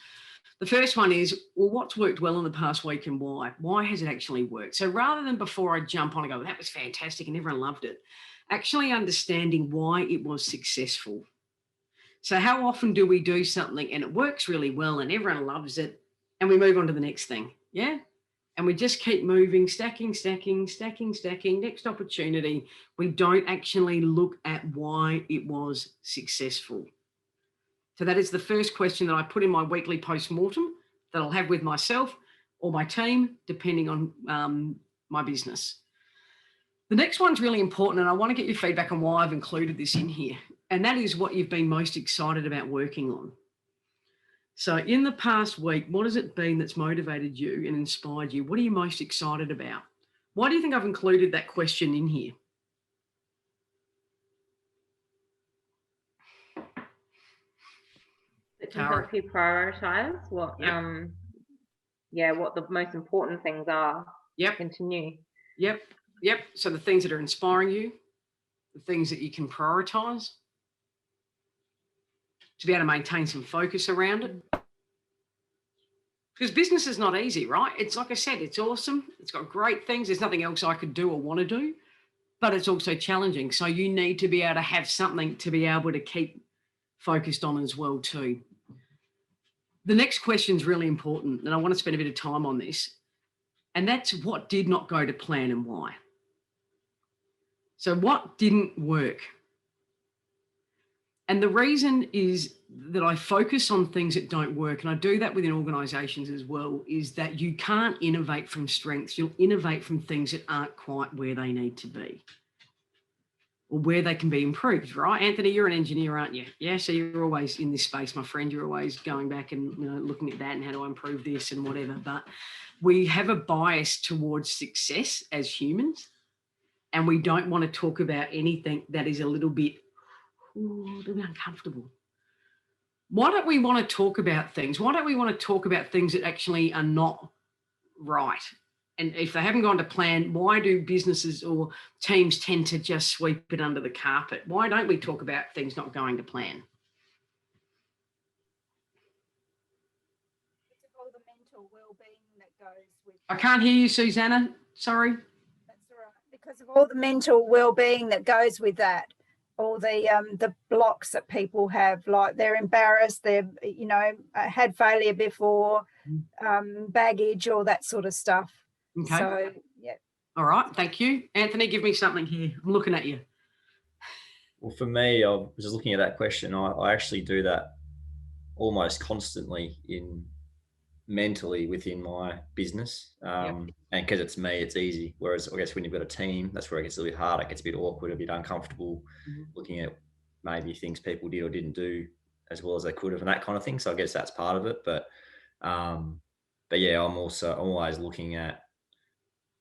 The first one is, well, what's worked well in the past week and why? Why has it actually worked? So rather than before I jump on and go, that was fantastic and everyone loved it, actually understanding why it was successful. So how often do we do something and it works really well and everyone loves it and we move on to the next thing? Yeah. And we just keep moving, stacking, next opportunity. We don't actually look at why it was successful. So that is the first question that I put in my weekly post-mortem that I'll have with myself or my team, depending on my business. The next one's really important, and I want to get your feedback on why I've included this in here. And that is what you've been most excited about working on. So in the past week, what has it been that's motivated you and inspired you? What are you most excited about? Why do you think I've included that question in here? It can help you prioritize what the most important things are. Continue. Yep. So the things that are inspiring you, the things that you can prioritize, to be able to maintain some focus around it. Because business is not easy, right? It's like I said, it's awesome. It's got great things. There's nothing else I could do or want to do, but it's also challenging. So you need to be able to have something to be able to keep focused on as well too. The next question is really important, and I want to spend a bit of time on this, and that's what did not go to plan and why. So what didn't work? And the reason is that I focus on things that don't work, and I do that within organisations as well, is that you can't innovate from strengths. You'll innovate from things that aren't quite where they need to be or where they can be improved, right? Anthony, you're an engineer, aren't you? Yeah, so you're always in this space, my friend. You're always going back and looking at that and how do I improve this and whatever. But we have a bias towards success as humans, and we don't want to talk about anything that is a little bit uncomfortable. Why don't we want to talk about things? Why don't we want to talk about things that actually are not right? And if they haven't gone to plan, why do businesses or teams tend to just sweep it under the carpet? Why don't we talk about things not going to plan? mental well-being that goes with. I can't hear you, Susanna. Sorry. That's all right. Because of all the mental well-being that goes with that, all the blocks that people have, like they're embarrassed, they've had failure before, baggage, all that sort of stuff. Okay. So yeah. All right. Thank you, Anthony. Give me something here. I'm looking at you. Well, for me, I was just looking at that question. I actually do that almost constantly mentally within my business. And because it's me, it's easy. Whereas I guess when you've got a team, that's where it gets a little bit harder. It gets a bit awkward, a bit uncomfortable, looking at maybe things people did or didn't do as well as they could have, and that kind of thing. So I guess that's part of it. But yeah, I'm always looking at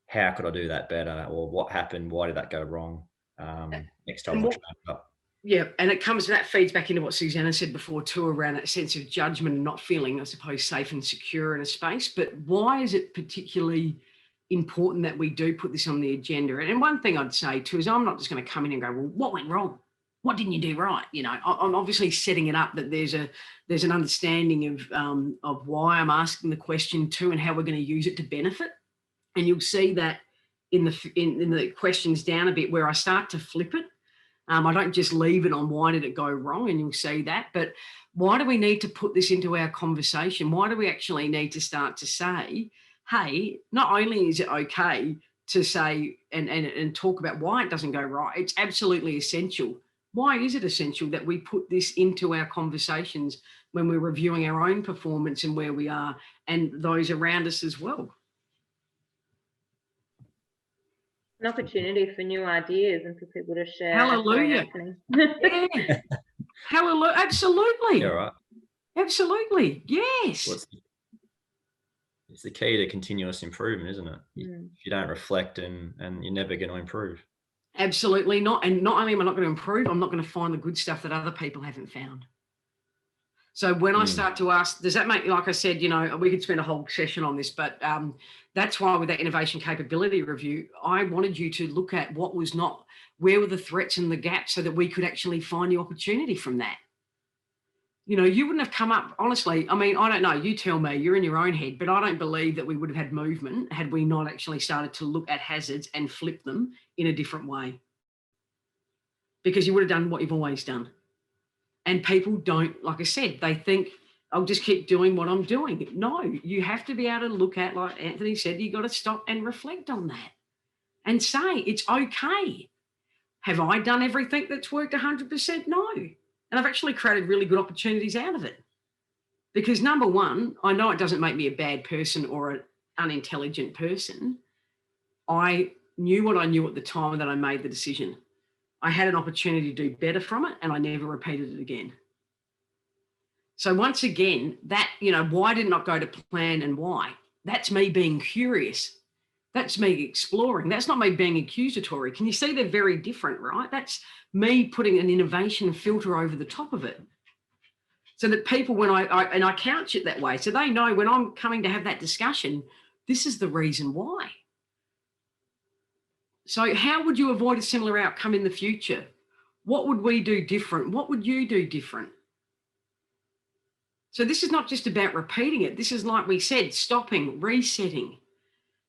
how could I do that better, or what happened? Why did that go wrong? Next time I'll try it up. Yeah, and that feeds back into what Susanna said before too, around that sense of judgment and not feeling, I suppose, safe and secure in a space. But why is it particularly important that we do put this on the agenda? And one thing I'd say too is I'm not just going to come in and go, well, what went wrong? What didn't you do right? I'm obviously setting it up that there's an understanding of why I'm asking the question too, and how we're going to use it to benefit. And you'll see that in the questions down a bit where I start to flip it. I don't just leave it on why did it go wrong, and you'll see that. But why do we need to put this into our conversation? Why do we actually need to start to say, hey, not only is it okay to say and talk about why it doesn't go right, it's absolutely essential. Why is it essential that we put this into our conversations when we're reviewing our own performance and where we are and those around us as well? An opportunity for new ideas and for people to share. Hallelujah. Yeah. Hallelujah. Absolutely. Yeah, right. Absolutely. Yes. Well, it's the key to continuous improvement, isn't it? If you don't reflect and you're never going to improve. Absolutely not. And not only am I not going to improve, I'm not going to find the good stuff that other people haven't found. So when I start to ask, does that make, like I said, we could spend a whole session on this, but that's why with that innovation capability review, I wanted you to look at where were the threats and the gaps so that we could actually find the opportunity from that. You wouldn't have come up, honestly, I mean, I don't know, you tell me, you're in your own head, but I don't believe that we would have had movement had we not actually started to look at hazards and flip them in a different way. Because you would have done what you've always done. And people don't, like I said, they think, I'll just keep doing what I'm doing. No, you have to be able to look at, like Anthony said, you've got to stop and reflect on that and say, it's okay. Have I done everything that's worked 100%? No. And I've actually created really good opportunities out of it. Because number one, I know it doesn't make me a bad person or an unintelligent person. I knew what I knew at the time that I made the decision. I had an opportunity to do better from it, and I never repeated it again. So once again, that, why did it not go to plan and why? That's me being curious. That's me exploring. That's not me being accusatory. Can you see they're very different, right? That's me putting an innovation filter over the top of it. So that people, when I couch it that way, so they know when I'm coming to have that discussion, this is the reason why. So how would you avoid a similar outcome in the future? What would we do different? What would you do different? So this is not just about repeating it. This is, like we said, stopping, resetting.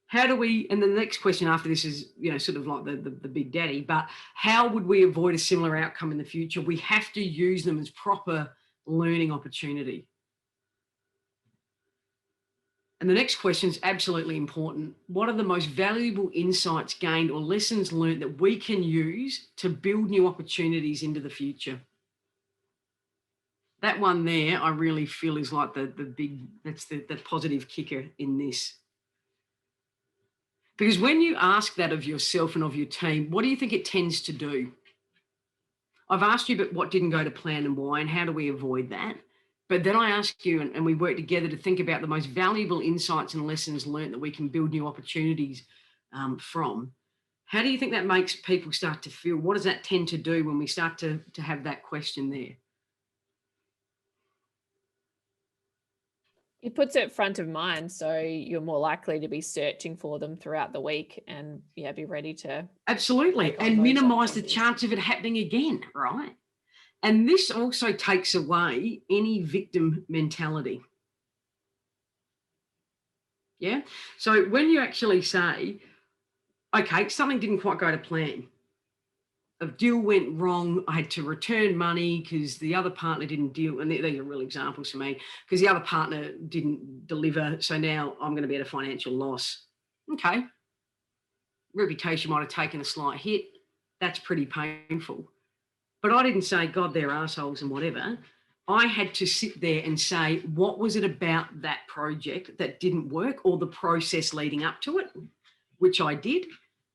How do we, and the next question after this is, sort of like the big daddy, but how would we avoid a similar outcome in the future? We have to use them as proper learning opportunity. And the next question is absolutely important. What are the most valuable insights gained or lessons learned that we can use to build new opportunities into the future? That one there, I really feel is like that's the positive kicker in this. Because when you ask that of yourself and of your team, what do you think it tends to do? I've asked you, but what didn't go to plan and why, and how do we avoid that? But then I ask you, and we work together to think about the most valuable insights and lessons learned that we can build new opportunities from. How do you think that makes people start to feel? What does that tend to do when we start to have that question there? It puts it front of mind, so you're more likely to be searching for them throughout the week and be ready to. Absolutely, and minimise the chance of it happening again, right? And this also takes away any victim mentality. Yeah. So when you actually say, okay, something didn't quite go to plan, a deal went wrong, I had to return money because the other partner didn't deal, and these are real examples for me, because the other partner didn't deliver, so now I'm going to be at a financial loss. Okay. Reputation might have taken a slight hit. That's pretty painful. But I didn't say, God, they're assholes and whatever. I had to sit there and say, what was it about that project that didn't work, or the process leading up to it, which I did.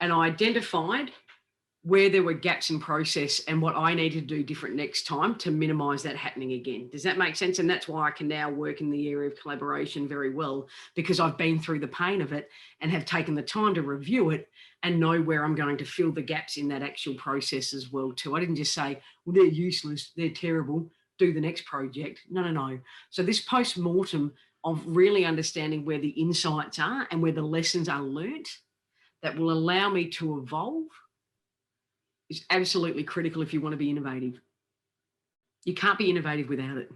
And I identified where there were gaps in process and what I needed to do different next time to minimize that happening again. Does that make sense? And that's why I can now work in the area of collaboration very well, because I've been through the pain of it and have taken the time to review it and know where I'm going to fill the gaps in that actual process as well too. I didn't just say, well, they're useless, they're terrible, do the next project. No. So this post-mortem of really understanding where the insights are and where the lessons are learnt that will allow me to evolve is absolutely critical if you want to be innovative. You can't be innovative without it.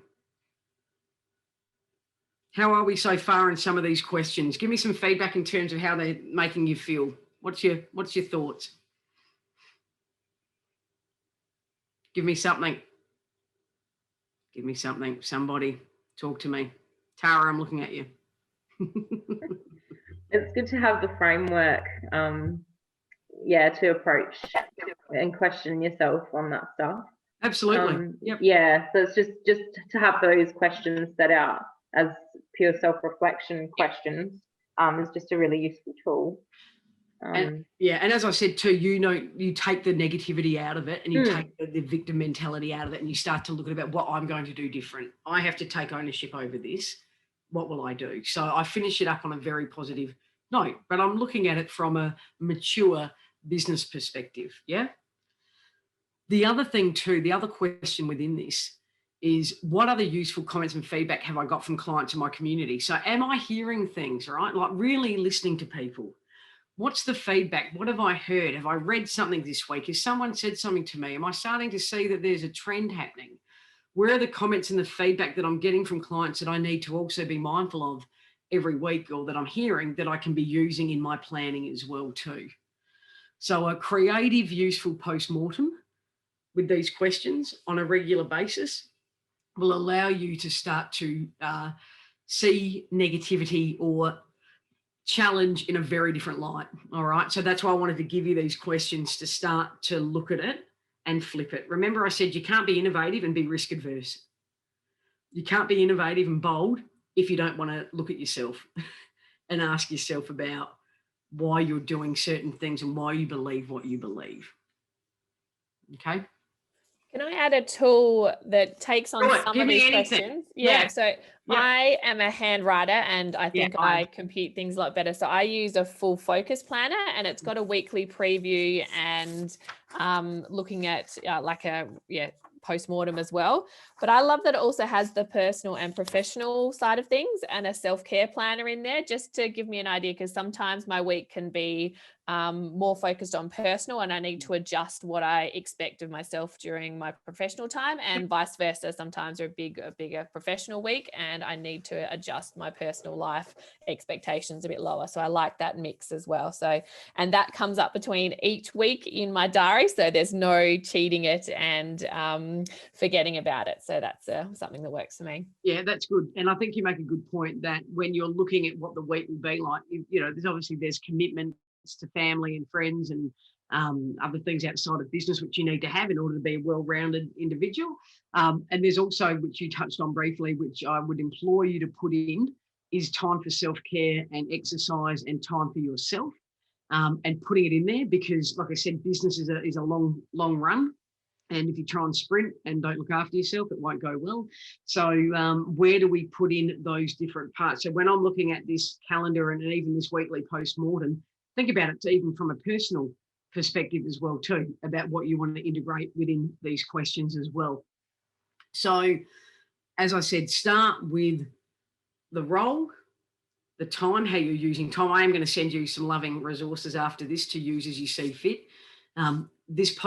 How are we so far in some of these questions? Give me some feedback in terms of how they're making you feel. What's your thoughts? Give me something. Give me something. Somebody talk to me. Tara, I'm looking at you. It's good to have the framework, to approach and question yourself on that stuff. Absolutely. Yep. Yeah, so it's just to have those questions set out as pure self-reflection questions is just a really useful tool. And as I said too, you take the negativity out of it and you take the victim mentality out of it, and you start to look at about what I'm going to do different. I have to take ownership over this. What will I do? So I finish it up on a very positive note, but I'm looking at it from a mature business perspective. Yeah. The other thing too, the other question within this is, what other useful comments and feedback have I got from clients in my community? So am I hearing things, right? Like really listening to people. What's the feedback? What have I heard? Have I read something this week? Has someone said something to me? Am I starting to see that there's a trend happening? Where are the comments and the feedback that I'm getting from clients that I need to also be mindful of every week, or that I'm hearing that I can be using in my planning as well too? So a creative, useful post-mortem with these questions on a regular basis will allow you to start to see negativity or challenge in a very different light. All right. So that's why I wanted to give you these questions to start to look at it and flip it. Remember, I said you can't be innovative and be risk adverse. You can't be innovative and bold if you don't want to look at yourself and ask yourself about why you're doing certain things and why you believe what you believe. Okay. Can I add a tool that takes on some of these questions? Yeah. So I am a hand writer, and I think I compute things a lot better. So I use a full focus planner, and it's got a weekly preview and looking at post-mortem as well. But I love that it also has the personal and professional side of things and a self-care planner in there, just to give me an idea, because sometimes my week can be more focused on personal, and I need to adjust what I expect of myself during my professional time, and vice versa. Sometimes a bigger professional week, and I need to adjust my personal life expectations a bit lower. So I like that mix as well. So, and that comes up between each week in my diary, so there's no cheating it and forgetting about it. So that's something that works for me. Yeah, that's good. And I think you make a good point that when you're looking at what the week will be like, there's commitment to family and friends and other things outside of business which you need to have in order to be a well-rounded individual. And there's also, which you touched on briefly, which I would implore you to put in, is time for self-care and exercise and time for yourself, and putting it in there, because like I said, business is a long run. And if you try and sprint and don't look after yourself, it won't go well. So where do we put in those different parts? So when I'm looking at this calendar and even this weekly post-mortem, think about it even from a personal perspective as well too, about what you want to integrate within these questions as well. So as I said, start with the role, the time, how you're using time. I am going to send you some loving resources after this to use as you see fit. This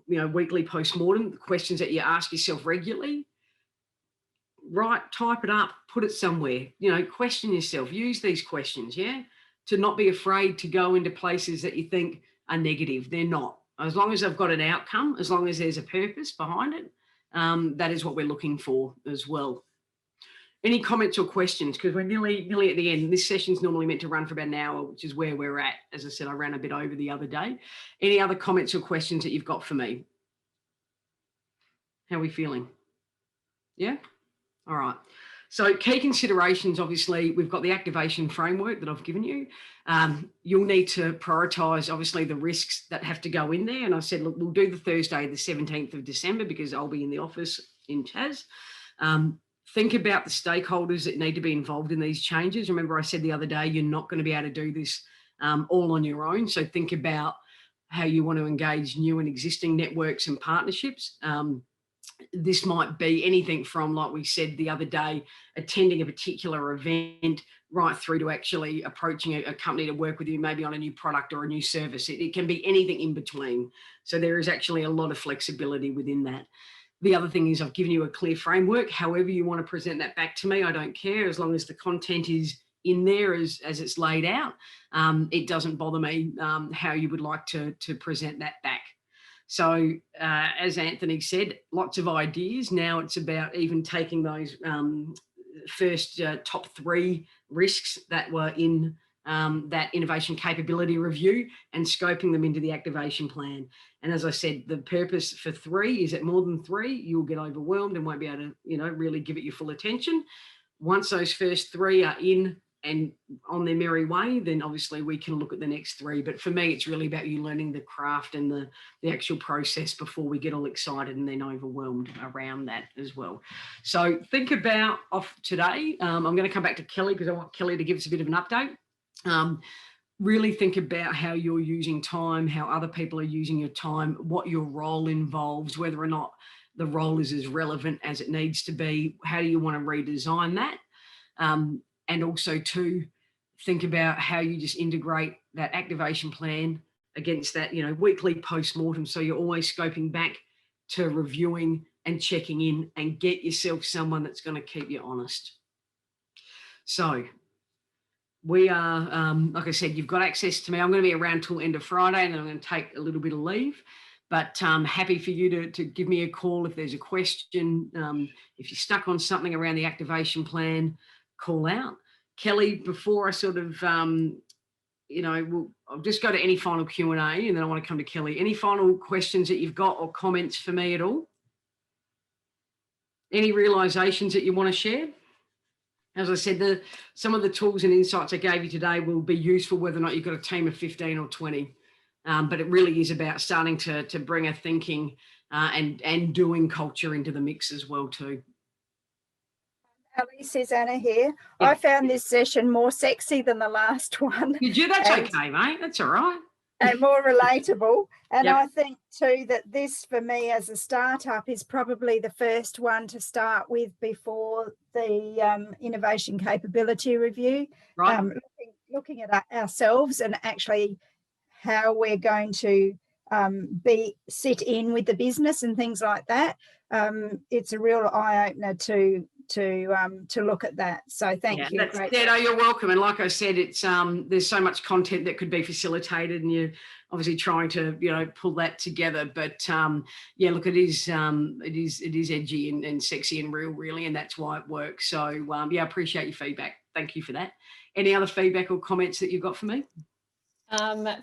weekly post-mortem, the questions that you ask yourself regularly, type it up, put it somewhere, question yourself, use these questions, to not be afraid to go into places that you think are negative. They're not. As long as I've got an outcome, as long as there's a purpose behind it, that is what we're looking for as well. Any comments or questions? Because we're nearly at the end. This session's normally meant to run for about an hour, which is where we're at. As I said, I ran a bit over the other day. Any other comments or questions that you've got for me? How are we feeling? Yeah? All right. So key considerations, obviously, we've got the activation framework that I've given you. You'll need to prioritise, obviously, the risks that have to go in there. And I said, look, we'll do the Thursday, the 17th of December, because I'll be in the office in Chas. Think about the stakeholders that need to be involved in these changes. Remember, I said the other day, you're not going to be able to do this all on your own. So think about how you want to engage new and existing networks and partnerships. This might be anything from, like we said the other day, attending a particular event, right through to actually approaching a company to work with you, maybe on a new product or a new service. It can be anything in between. So there is actually a lot of flexibility within that. The other thing is I've given you a clear framework. However you want to present that back to me, I don't care, as long as the content is in there as it's laid out. It doesn't bother me how you would like to present that back. So as Anthony said, lots of ideas. Now it's about even taking those first top 3 risks that were in that innovation capability review and scoping them into the activation plan. And as I said, the purpose for 3 is that more than 3, you'll get overwhelmed and won't be able to, really give it your full attention. Once those first 3 are in and on their merry way, then obviously we can look at the next 3. But for me, it's really about you learning the craft and the actual process before we get all excited and then overwhelmed around that as well. So think about off today. I'm going to come back to Kelly because I want Kelly to give us a bit of an update. Really think about how you're using time, how other people are using your time, what your role involves, whether or not the role is as relevant as it needs to be. How do you want to redesign that? And also to think about how you just integrate that activation plan against that, weekly post-mortem. So you're always scoping back to reviewing and checking in and get yourself someone that's going to keep you honest. So we are, like I said, you've got access to me. I'm going to be around till end of Friday and then I'm going to take a little bit of leave. But happy for you to give me a call if there's a question. If you're stuck on something around the activation plan, call out. Kelly, before I sort of, I'll just go to any final Q&A and then I want to come to Kelly. Any final questions that you've got or comments for me at all? Any realizations that you want to share? As I said, some of the tools and insights I gave you today will be useful whether or not you've got a team of 15 or 20. But it really is about starting to bring a thinking and doing culture into the mix as well too. Ali, Susanna here. Yeah. I found this session more sexy than the last one. Did you? That's okay, mate. That's all right. And more relatable. And I think too that this for me as a startup is probably the first one to start with before the innovation capability review. Right. Looking at ourselves and actually how we're going to sit in with the business and things like that. It's a real eye-opener to look at that. So thank you. No, you're welcome. And like I said, it's there's so much content that could be facilitated and you're obviously trying to, pull that together. But look, it is edgy and sexy and real, really, and that's why it works. So I appreciate your feedback. Thank you for that. Any other feedback or comments that you've got for me?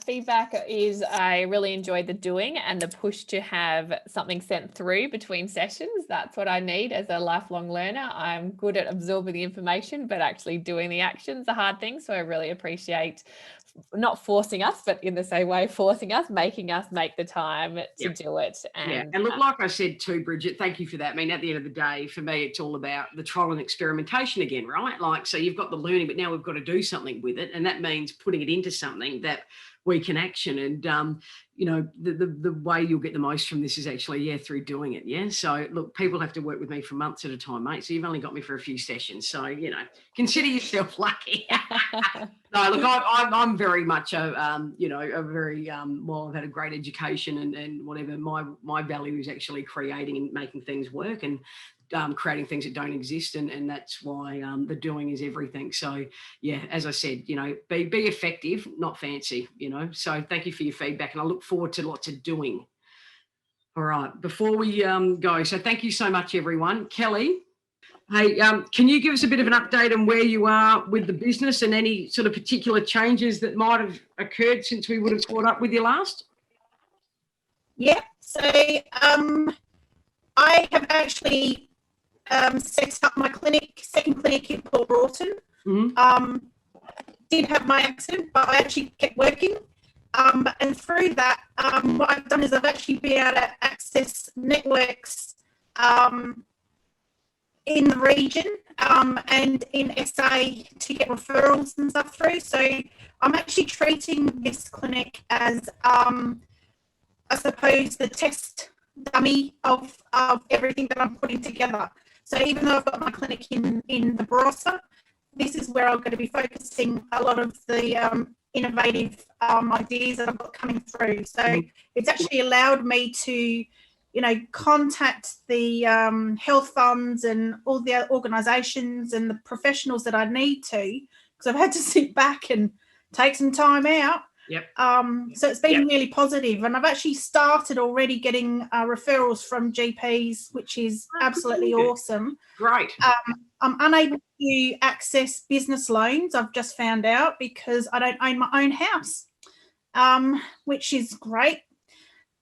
Feedback is I really enjoyed the doing and the push to have something sent through between sessions. That's what I need as a lifelong learner. I'm good at absorbing the information, but actually doing the action's a hard thing. So I really appreciate not forcing us, but in the same way, forcing us, making us make the time to do it. And look, like I said too, Bridget, thank you for that. I mean, at the end of the day, for me, it's all about the trial and experimentation again, right? Like, so you've got the learning, but now we've got to do something with it. And that means putting it into something that we can action. And, the way you'll get the most from this is actually, through doing it. Yeah. So look, people have to work with me for months at a time, mate. So you've only got me for a few sessions. So, consider yourself lucky. No, look, I'm very much I've had a great education and whatever. My value is actually creating and making things work. And creating things that don't exist, and that's why the doing is everything. So yeah, as I said, you know, be effective, not fancy, you know. So thank you for your feedback, and I look forward to lots of doing. All right, before we go, so thank you so much, everyone. Kelly, hey, can you give us a bit of an update on where you are with the business and any sort of particular changes that might have occurred since we would have caught up with you last? Yeah, so I have actually set up my second clinic in Port Broughton. Mm-hmm. Did have my accident, but I actually kept working. And through that, what I've done is I've actually been able to access networks in the region and in SA to get referrals and stuff through. So I'm actually treating this clinic as, I suppose, the test dummy of everything that I'm putting together. So even though I've got my clinic in the Barossa, this is where I'm going to be focusing a lot of the innovative ideas that I've got coming through. So it's actually allowed me to, you know, contact the health funds and all the organisations and the professionals that I need to, because I've had to sit back and take some time out. Yep. So it's been really positive, and I've actually started already getting referrals from GPs, which is absolutely awesome. Great. I'm unable to access business loans, I've just found out, because I don't own my own house, which is great.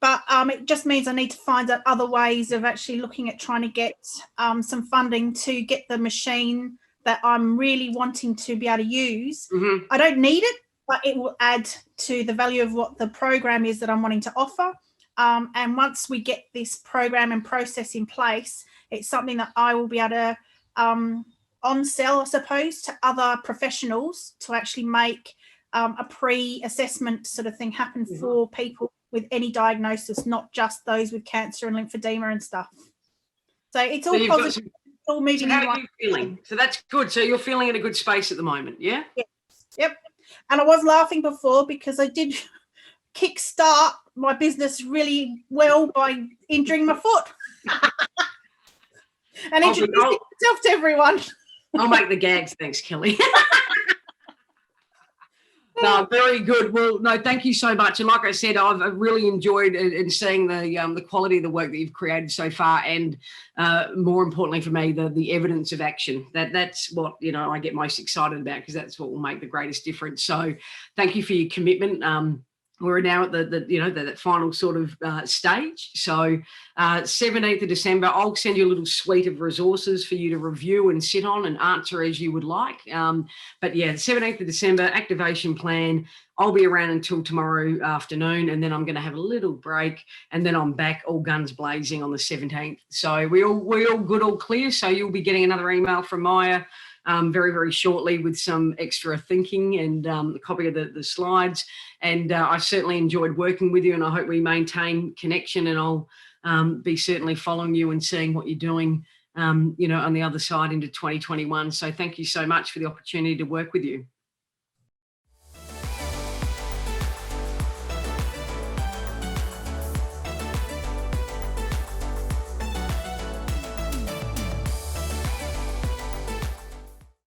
But it just means I need to find out other ways of actually looking at trying to get some funding to get the machine that I'm really wanting to be able to use. Mm-hmm. I don't need it, but it will add to the value of what the program is that I'm wanting to offer. And once we get this program and process in place, it's something that I will be able to on-sell, I suppose, to other professionals to actually make a pre-assessment sort of thing happen for people with any diagnosis, not just those with cancer and lymphedema and stuff. So it's all positive. It's all moving. So how are you feeling? So that's good. So you're feeling in a good space at the moment, yeah? Yep. And I was laughing before because I did kickstart my business really well by injuring my foot. And introducing myself to everyone. I'll make the gags. Thanks, Kelly. No, very good. Well, no, thank you so much. And like I said, I've really enjoyed seeing the quality of the work that you've created so far, and more importantly for me, the evidence of action. That's what, you know, I get most excited about, because that's what will make the greatest difference. So thank you for your commitment. We're now at the final sort of stage. So 17th of December, I'll send you a little suite of resources for you to review and sit on and answer as you would like. But yeah, 17th of December, activation plan. I'll be around until tomorrow afternoon, and then I'm going to have a little break, and then I'm back all guns blazing on the 17th. So we all good, all clear. So you'll be getting another email from Maya very, very shortly with some extra thinking and a copy of the slides. And I certainly enjoyed working with you, and I hope we maintain connection, and I'll be certainly following you and seeing what you're doing, you know, on the other side into 2021. So thank you so much for the opportunity to work with you.